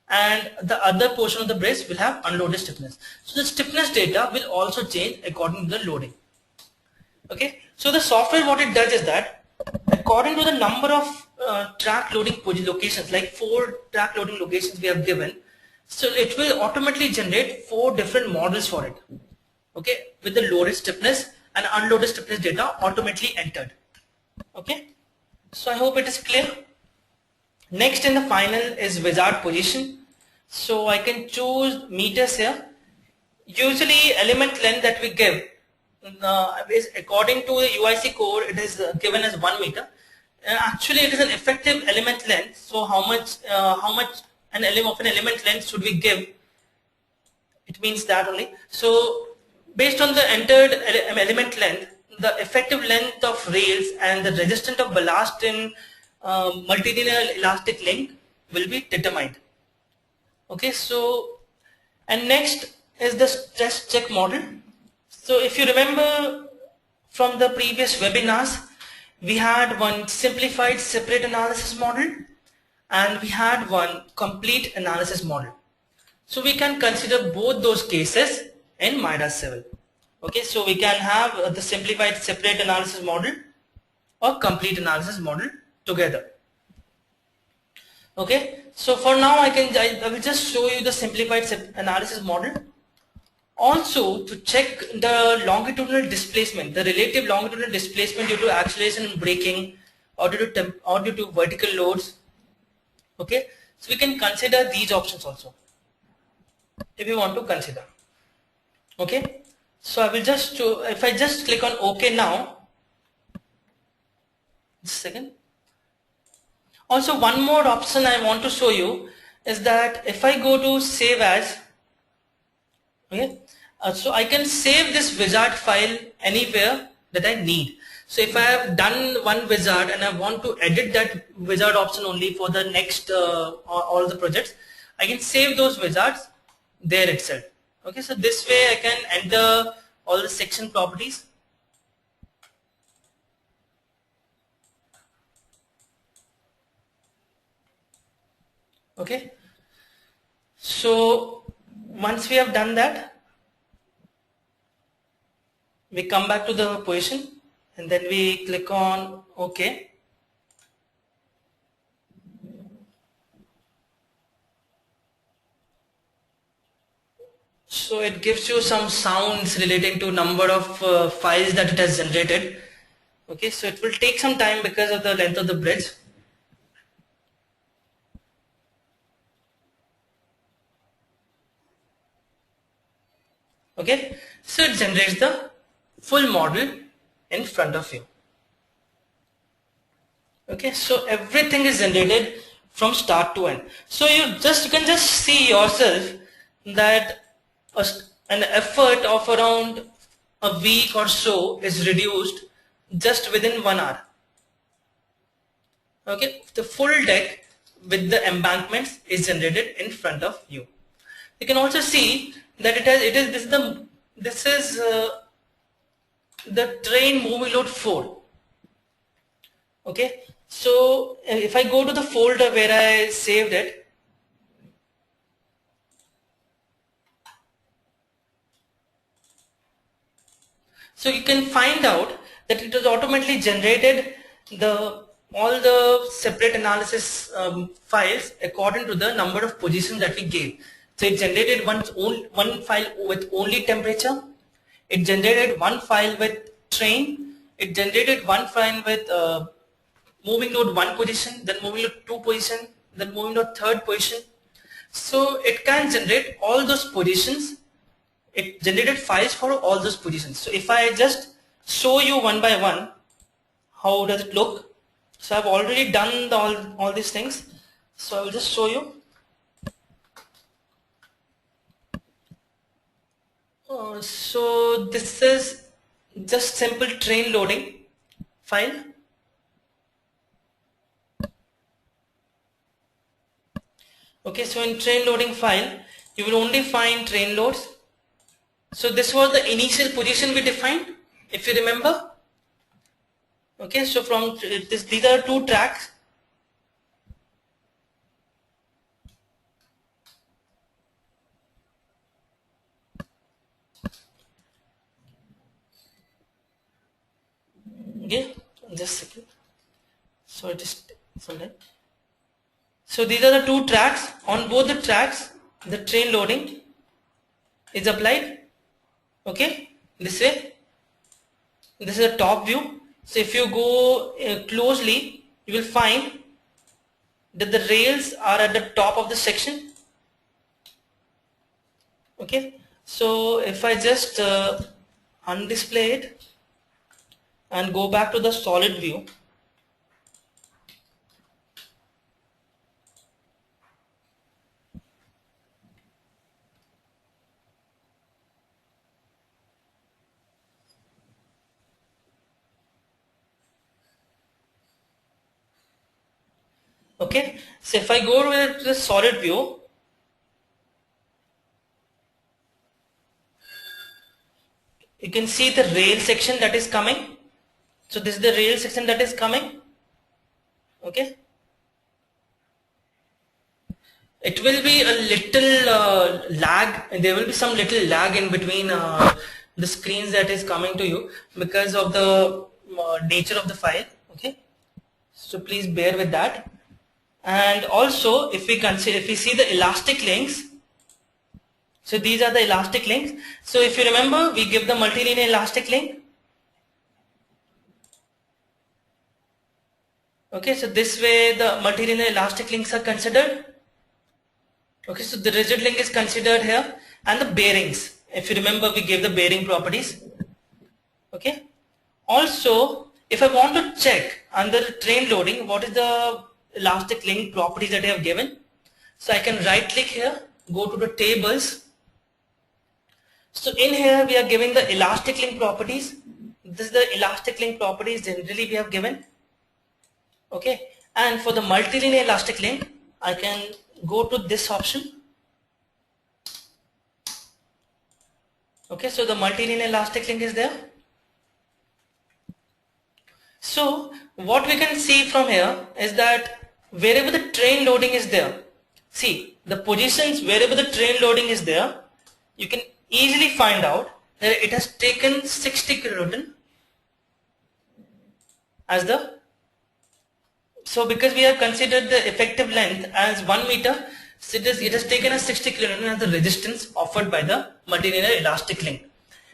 and the other portion of the brace will have unloaded stiffness. So the stiffness data will also change according to the loading. Okay, so the software, what it does is that according to the number of track loading locations, like 4 track loading locations we have given, so it will automatically generate 4 different models for it. Okay, with the loaded stiffness and unloaded stiffness data automatically entered. Okay, so I hope it is clear. Next in the final is wizard position. So I can choose meters here. Usually element length that we give is according to the UIC code, it is given as 1 meter. Actually it is an effective element length. So how much an element length should we give? It means that only. So based on the entered element length, the effective length of rails and the resistance of ballast in multilinear elastic link will be determined. Okay, so and next is the stress check model. So if you remember from the previous webinars, we had one simplified separate analysis model and we had one complete analysis model. So we can consider both those cases in MIDAS Civil. Okay, so we can have the simplified separate analysis model or complete analysis model together. Okay, so for now I will just show you the simplified analysis model. Also, to check the longitudinal displacement, the relative longitudinal displacement due to acceleration and braking or due to vertical loads. Okay, so we can consider these options also if you want to consider. Okay, so I will just show, if I just click on OK now, just a second. Also one more option I want to show you is that if I go to save as, okay, so I can save this wizard file anywhere that I need. So if I have done one wizard and I want to edit that wizard option only for the next all the projects, I can save those wizards there itself. Okay, so this way I can enter all the section properties. Okay, so once we have done that, we come back to the position and then we click on OK. So it gives you some sounds relating to number of files that it has generated. Okay, so it will take some time because of the length of the bridge. Okay, so it generates the full model in front of you. Okay, so everything is generated from start to end. So you can just see yourself that and the effort of around a week or so is reduced just within 1 hour. Okay, the full deck with the embankments is generated in front of you. You can also see that this is the train moving load 4. Okay, so if I go to the folder where I saved it, so you can find out that it has automatically generated all the separate analysis files according to the number of positions that we gave. So it generated one file with only temperature, it generated one file with train, it generated one file with moving load 1 position, then moving load 2 position, then moving load 3rd position. So it can generate all those positions. It generated files for all those positions. So if I just show you one by one, how does it look? So I've already done all these things. So I will just show you. So this is just simple train loading file. Okay, so in train loading file, you will only find train loads. So this was the initial position we defined, if you remember. Okay, so from this, these are 2 tracks. Okay, just a second. So it is something. So these are the 2 tracks. On both the tracks, the train loading is applied. Okay, this way. This is a top view. So if you go closely, you will find that the rails are at the top of the section. Okay, so if I just undisplay it and go back to the solid view, okay, so if I go to the solid view, you can see the rail section that is coming. So this is the rail section that is coming. Okay, it will be a little lag, and there will be some little lag in between the screens that is coming to you because of the nature of the file. Okay, so please bear with that. And also, if we see the elastic links, so these are the elastic links. So if you remember, we give the multilinear elastic link. Okay, so this way the multilinear elastic links are considered. Okay, so the rigid link is considered here, and the bearings. If you remember, we gave the bearing properties. Okay. Also, if I want to check under train loading, what is the elastic link properties that I have given? So I can right click here, go to the tables. So in here we are giving the elastic link properties. This is the elastic link properties generally we have given. Okay, and for the multilinear elastic link, I can go to this option. Okay, so the multilinear elastic link is there. So what we can see from here is that wherever the train loading is there, see the positions wherever the train loading is there, you can easily find out that it has taken 60 kilonewton as the, so because we have considered the effective length as 1 meter, so it has taken a 60 kilonewton as the resistance offered by the multilinear elastic link.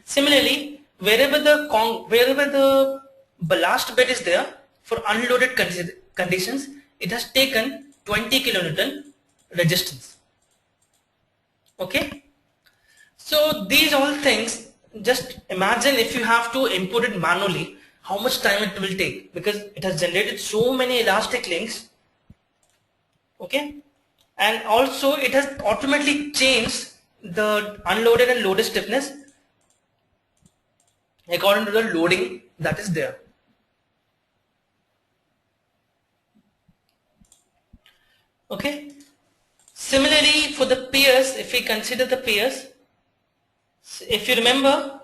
Similarly, wherever the ballast bed is there for unloaded conditions, it has taken 20 kilonewton resistance. Okay, so these all things, just imagine if you have to input it manually, how much time it will take, because it has generated so many elastic links. Okay, and also it has automatically changed the unloaded and loaded stiffness according to the loading that is there. Okay. Similarly, for the piers, if we consider the piers, if you remember,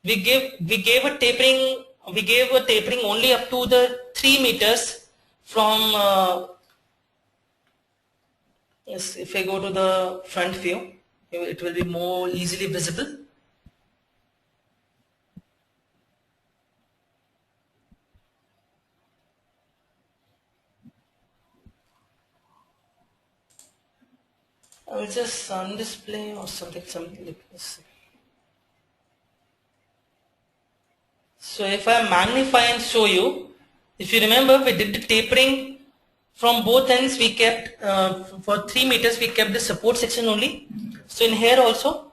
we gave a tapering only up to the 3 meters from. Yes, if I go to the front view, it will be more easily visible. I will just on display or something like this. So if I magnify and show you, if you remember, we did the tapering from both ends. We kept for 3 meters. We kept the support section only. So in here also,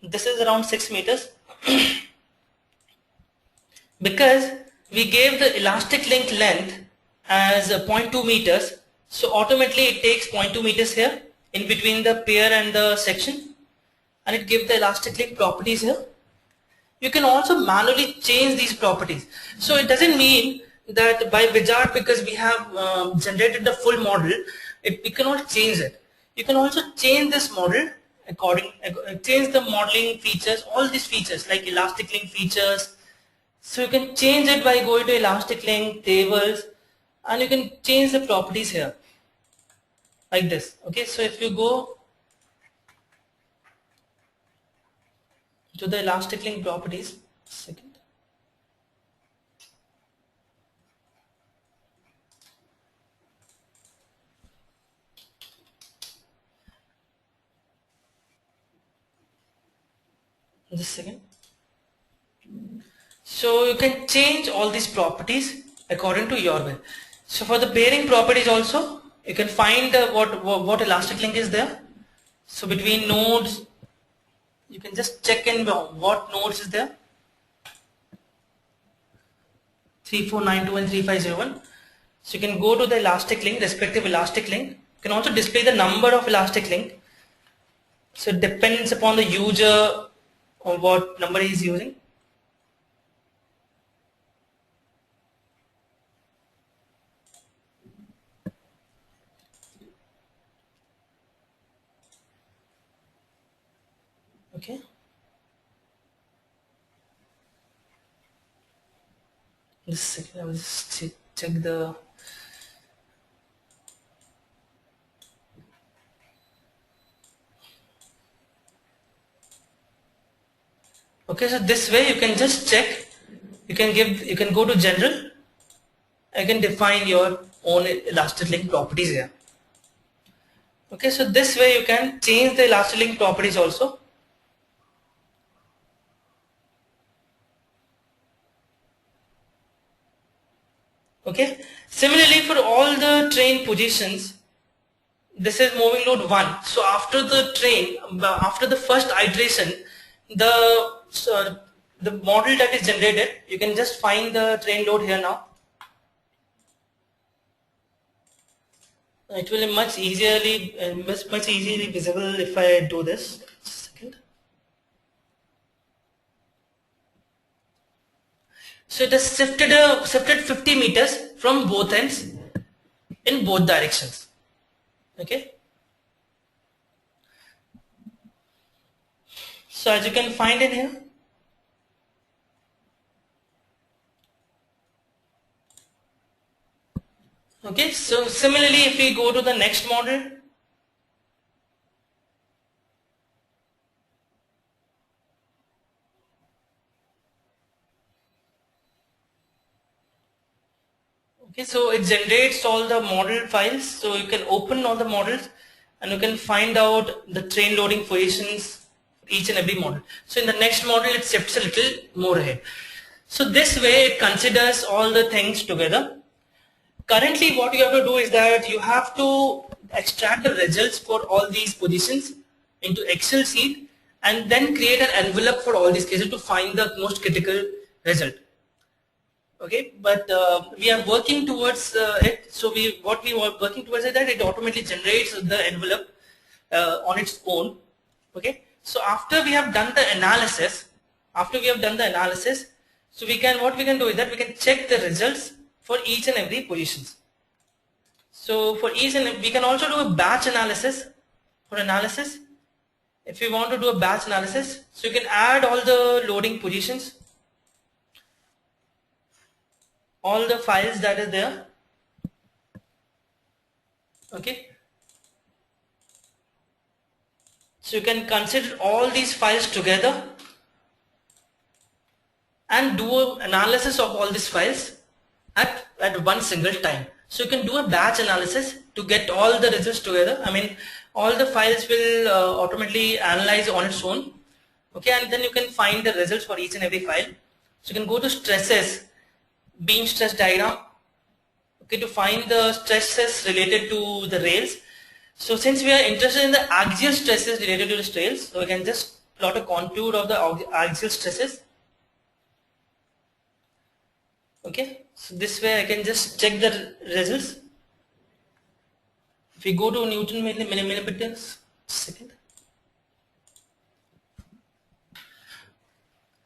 this is around 6 meters because we gave the elastic link length as 0.2 meters. So automatically it takes 0.2 meters here in between the pier and the section, and it gives the elastic link properties here. You can also manually change these properties. So it doesn't mean that by Wizard, because we have generated the full model, we cannot change it. You can also change this model change the modeling features, all these features like elastic link features. So you can change it by going to elastic link tables, and you can change the properties here like this. Okay, so if you go to the elastic link properties, second. Just a second. So you can change all these properties according to your will. So for the bearing properties also, you can find what elastic link is there. So between nodes, you can just check in what nodes is there. 3492 and 3501. So you can go to the elastic link, respective elastic link. You can also display the number of elastic link. So it depends upon the user on what number he is using. Okay. Just a second, I will just check the. Okay, so this way you can just check. You can go to general. You can define your own elastic link properties here. Okay, so this way you can change the elastic link properties also. Okay, similarly for all the train positions, this is moving load 1. So after the train, after the first iteration, the model that is generated, you can just find the train load here now. It will be much easily visible if I do this. Just a second. So it has shifted 50 meters from both ends in both directions. Okay. So as you can find in here, okay, so similarly if we go to the next model, okay, so it generates all the model files, so you can open all the models and you can find out the train loading positions for each and every model. So in the next model it shifts a little more ahead. So this way it considers all the things together. Currently what you have to do is that you have to extract the results for all these positions into Excel sheet and then create an envelope for all these cases to find the most critical result. Okay, but we are working towards it. So what we were working towards is that it automatically generates the envelope on its own. Okay, so after we have done the analysis, so what we can do is that we can check the results for each and every positions. So for each and we can also do a batch analysis for analysis. If you want to do a batch analysis, so you can add all the loading positions, all the files that is there. Okay, so you can consider all these files together and do an analysis of all these files at one single time. So you can do a batch analysis to get all the results together. I mean, all the files will automatically analyze on its own. Okay, and then you can find the results for each and every file. So you can go to stresses, beam stress diagram, okay, to find the stresses related to the rails. So since we are interested in the axial stresses related to the rails, so we can just plot a contour of the axial stresses. Okay, so this way I can just check the results. If we go to Newton millimeters second,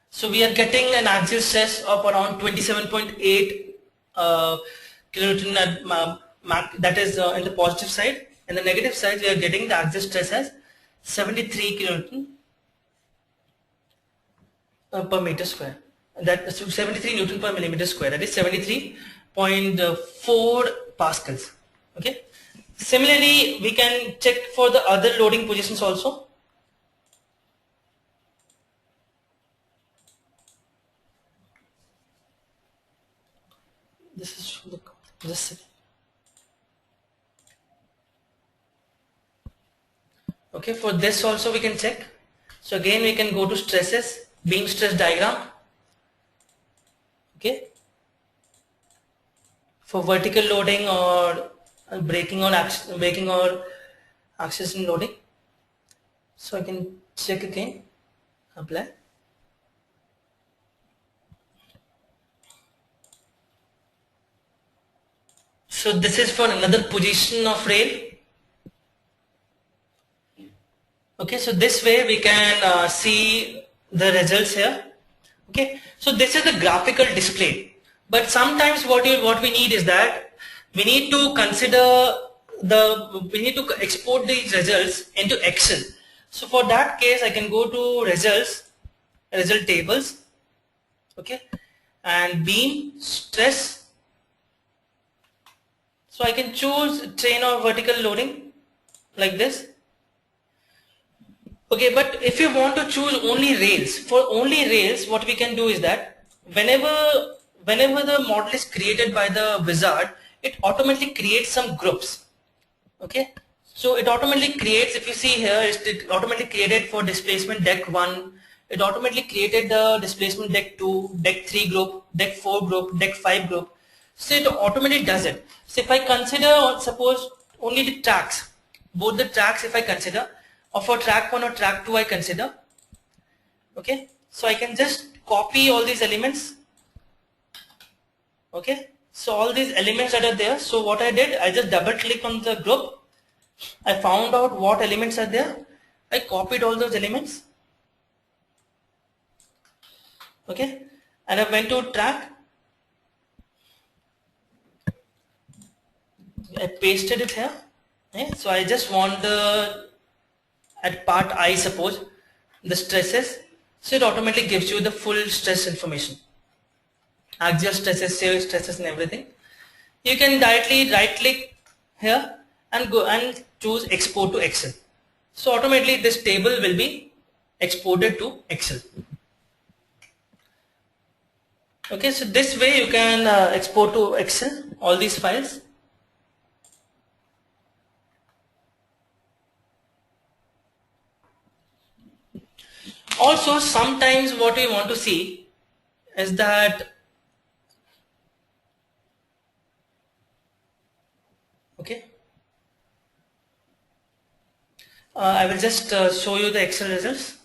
so we are getting an axial stress of around 27.8 kilonewton that is in the positive side, and the negative side we are getting the axial stress as 73 kilonewton per meter square. That is 73 Newton per millimeter square, that is 73.4 pascals. Okay. Similarly, we can check for the other loading positions also. This is from the just okay. For this also we can check. So again we can go to stresses, beam stress diagram. Okay, for vertical loading or braking or acceleration loading. So I can check again, apply. So this is for another position of rail. Okay, so this way we can see the results here. Okay, so this is the graphical display. But sometimes what we need is that we need to export these results into Excel. So for that case, I can go to result tables, okay, and beam stress. So I can choose train or vertical loading like this. Okay, but if you want to choose only rails, for only rails, what we can do is that whenever the model is created by the wizard, it automatically creates some groups. Okay, so it automatically creates, if you see here, it automatically created for displacement deck 1, it automatically created the displacement deck 2, deck 3 group, deck 4 group, deck 5 group. So it automatically does it. So if I consider, suppose only the tracks, both the tracks if I consider, or for track 1 or track 2 I consider, okay, so I can just copy all these elements. Okay, so all these elements that are there, so what I did, I just double click on the group, I found out what elements are there, I copied all those elements, okay, and I went to track, I pasted it here. Okay, so I just want at part I, suppose the stresses, so it automatically gives you the full stress information, axial stresses, shear stresses and everything. You can directly right click here and go and choose export to Excel. So automatically this table will be exported to Excel. Okay, so this way you can export to Excel all these files. Also, sometimes what we want to see is that, okay, I will just show you the Excel results.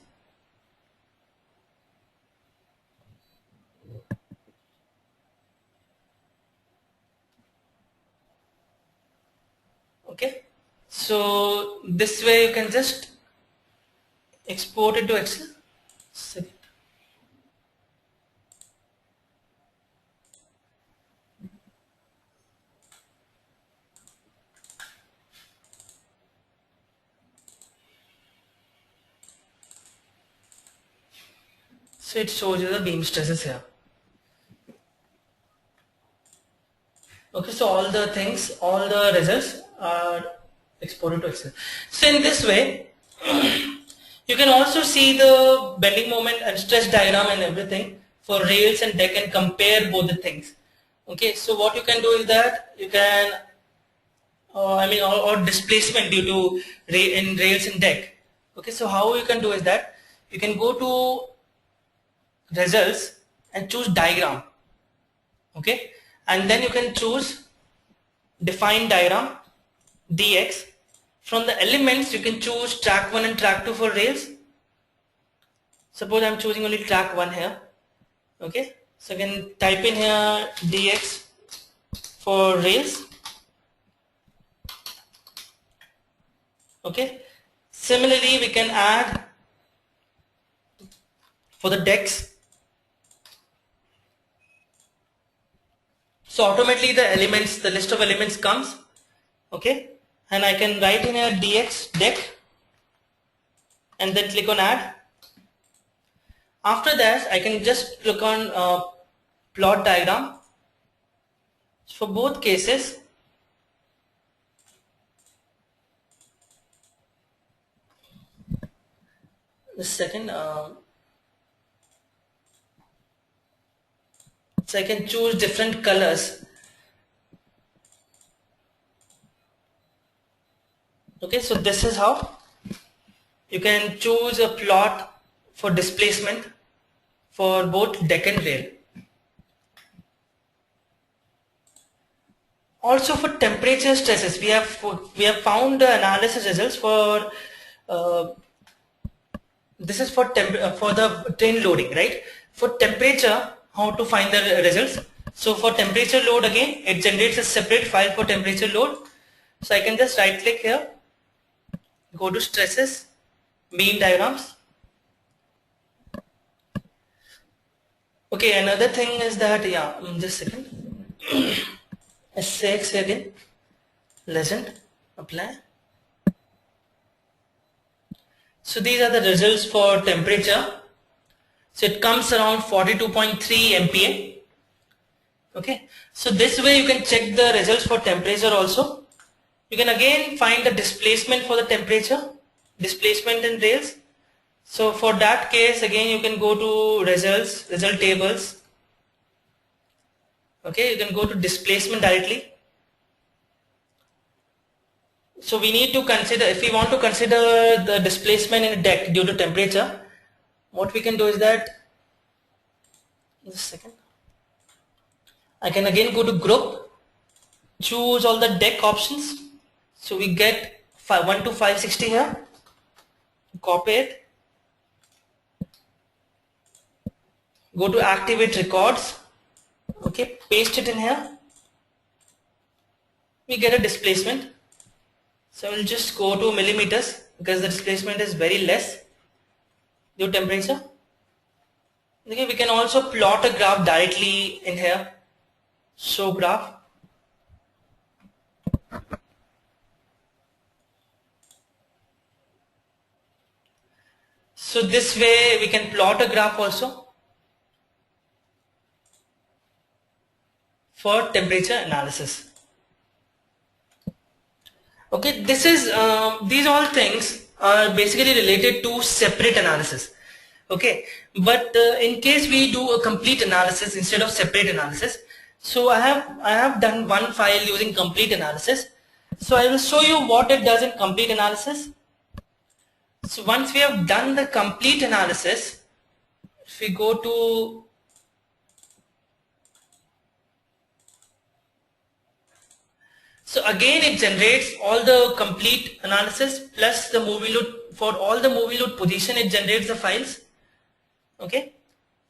Okay, so this way you can just export it to Excel. Second. So it shows you the beam stresses here. Okay, so all the things, all the results are exported to Excel. So in this way, you can also see the bending moment and stress diagram and everything for rails and deck and compare both the things. Okay, so what you can do is that you can, or displacement due to in rails and deck. Okay, so how you can do is that you can go to results and choose diagram. Okay, and then you can choose define diagram dx. From the elements you can choose track 1 and track 2 for rails. Suppose I'm choosing only track 1 here. Okay, so I can type in here dx for rails. Okay, similarly we can add for the decks. So automatically the elements, the list of elements comes. Okay, and I can write in here dx deck and then click on add. After that I can just click on plot diagram. For both cases, the second, so I can choose different colors. Okay, so this is how you can choose a plot for displacement for both deck and rail. Also for temperature stresses, we have found the analysis results for this is for the train loading, right? For temperature, how to find the results? So for temperature load, again it generates a separate file for temperature load. So I can just right click here, go to stresses, beam diagrams. Okay, another thing is that, yeah, just a second. S6 again, legend, apply. So these are the results for temperature. So it comes around 42.3 MPa. Okay, so this way you can check the results for temperature also. You can again find the displacement for the temperature, displacement in rails. So for that case, again you can go to results, result tables. Okay, you can go to displacement directly. So we need to consider, if we want to consider the displacement in a deck due to temperature, what we can do is that, just a second, I can again go to group, choose all the deck options. So we get 1 to 560 here, copy it, go to activate records, okay, paste it in here, we get a displacement. So I will just go to millimeters because the displacement is very less due to temperature. Okay, we can also plot a graph directly in here, show graph. So this way we can plot a graph also for temperature analysis. Okay, this is these all things are basically related to separate analysis. Okay, but in case we do a complete analysis instead of separate analysis, so I have done one file using complete analysis. So I will show you what it does in complete analysis. So once we have done the complete analysis, if we go to so again it generates all the complete analysis plus the movie load. For all the movie load position it generates the files. Okay,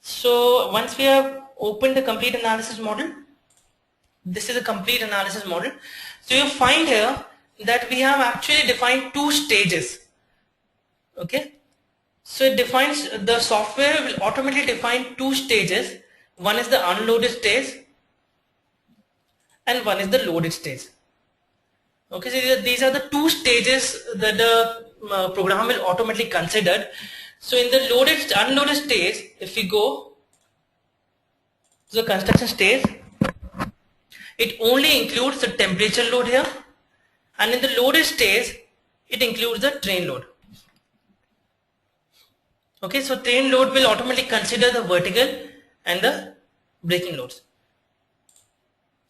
so once we have opened the complete analysis model, this is a complete analysis model. So you find here that we have actually defined two stages. Okay, So it defines, the software will automatically define two stages. One is the unloaded stage and one is the loaded stage. Okay, so these are the two stages that the program will automatically consider. So in the unloaded stage, if we go to the construction stage, it only includes the temperature load here, and in the loaded stage, it includes the train load. Okay, so train load will automatically consider the vertical and the braking loads.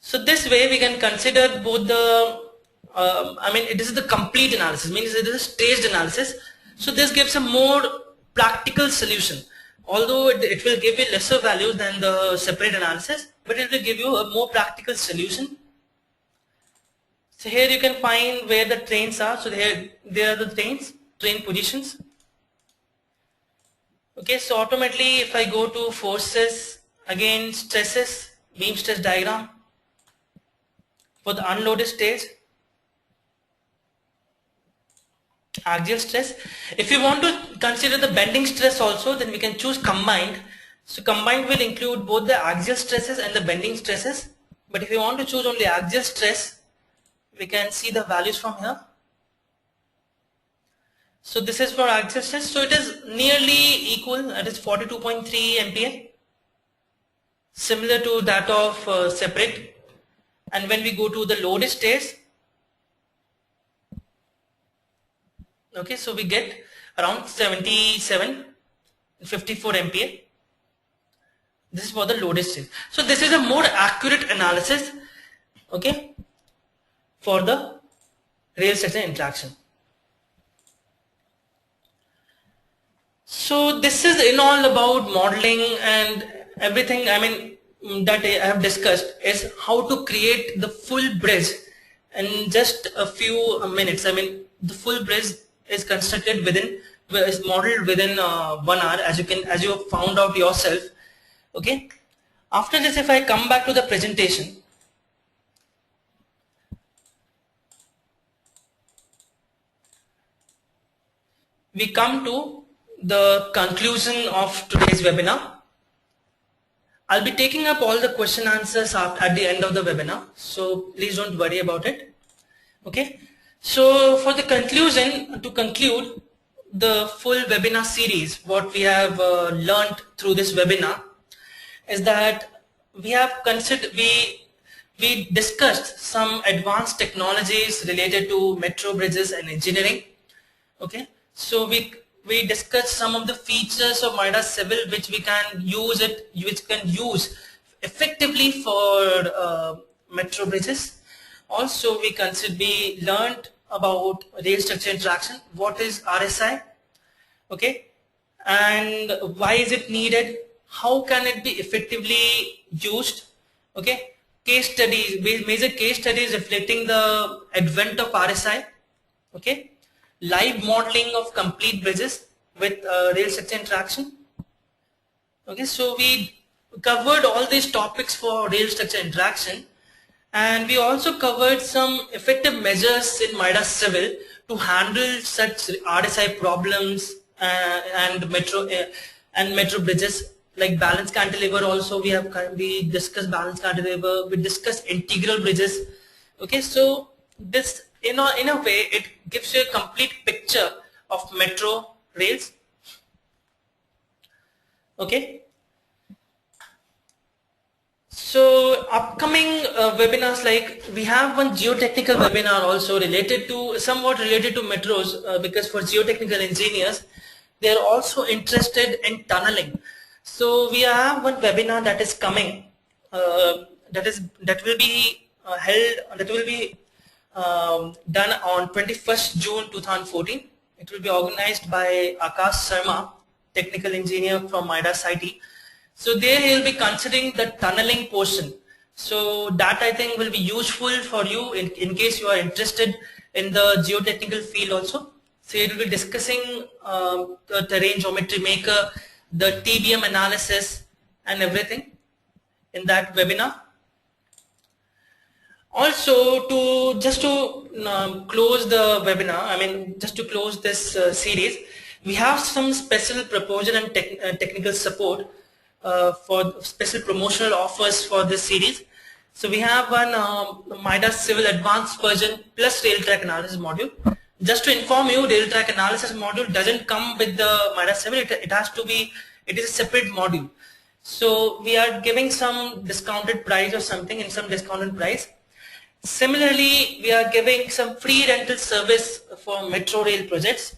So this way we can consider both the, it is the complete analysis, means it is a staged analysis. So this gives a more practical solution. Although it will give you lesser values than the separate analysis, but it will give you a more practical solution. So here you can find where the trains are. So here there are the train positions. Okay, so automatically if I go to forces, again stresses, beam stress diagram for the unloaded stage, axial stress. If you want to consider the bending stress also, then we can choose combined. So combined will include both the axial stresses and the bending stresses. But if you want to choose only axial stress, we can see the values from here. So this is for axial stress. So it is nearly equal, that is 42.3 MPa, similar to that of separate. And when we go to the loaded stage, okay, so we get around 77, 54 MPa. This is for the loaded stage. So this is a more accurate analysis, okay, for the rail section interaction. So this is in all about modeling and everything. That I have discussed is how to create the full bridge in just a few minutes. The full bridge is constructed is modeled within 1 hour, as you have found out yourself. Okay. After this, if I come back to the presentation, we come to the conclusion of today's webinar. I'll be taking up all the question answers at the end of the webinar, so please don't worry about it. Okay. So for the conclusion, to conclude the full webinar series, what we have learned through this webinar is that we have considered, we discussed some advanced technologies related to metro bridges and engineering. Okay. So we discussed some of the features of MIDAS Civil which we can use effectively for metro bridges. Also we learned about rail structure interaction, what is RSI, okay, and why is it needed, how can it be effectively used, okay, case studies, major case studies reflecting the advent of RSI, okay, live modeling of complete bridges with rail structure interaction. Okay, so we covered all these topics for rail structure interaction, and we also covered some effective measures in MIDAS Civil to handle such RSI problems and metro bridges, like balance cantilever. Also we discussed balance cantilever, we discussed integral bridges. Okay, so this in a way it gives you a complete picture of metro rails. Okay, so upcoming webinars, like we have one geotechnical webinar also somewhat related to metros, because for geotechnical engineers they are also interested in tunneling. So we have one webinar that is coming, that will be done on 21st June 2014. It will be organized by Akash Sharma, technical engineer from MIDAS IT. So there he will be considering the tunneling portion. So that I think will be useful for you in case you are interested in the geotechnical field also. So it will be discussing the terrain geometry maker, the TBM analysis and everything in that webinar. Also, just to close the webinar, just to close this series, We have some special proposal and technical support for special promotional offers for this series. So we have one MIDAS Civil Advanced version plus Rail Track Analysis module. Just to inform you, Rail Track Analysis module doesn't come with the MIDAS 7. It has to be, it is a separate module. So we are giving some discounted price or something in some discounted price. Similarly, we are giving some free rental service for metro rail projects.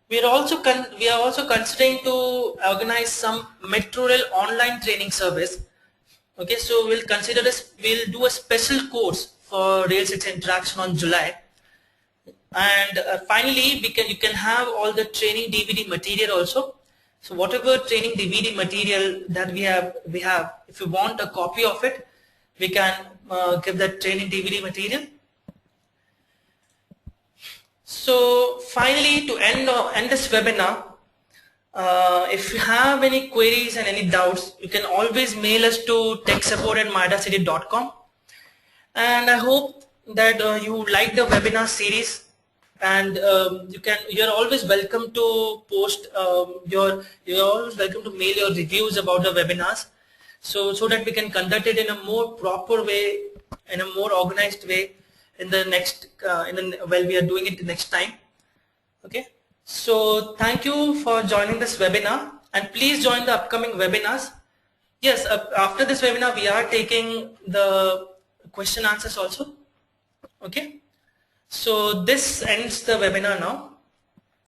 We are also considering to organize some metro rail online training service. Okay, so we'll do a special course for Rail 6 interaction on July. And finally, you can have all the training DVD material also. So whatever training DVD material that we have, if you want a copy of it, we can give that training DVD material. So finally, to end this webinar, if you have any queries and any doubts, you can always mail us to techsupport@midascity.com. And I hope that you like the webinar series, and you're always welcome to post you're always welcome to mail your reviews about the webinars, so that we can conduct it in a more proper way, in a more organized way in the next while we are doing it the next time. Okay, so thank you for joining this webinar, and please join the upcoming webinars. Yes, after this webinar we are taking the question answers also. Okay, so this ends the webinar now.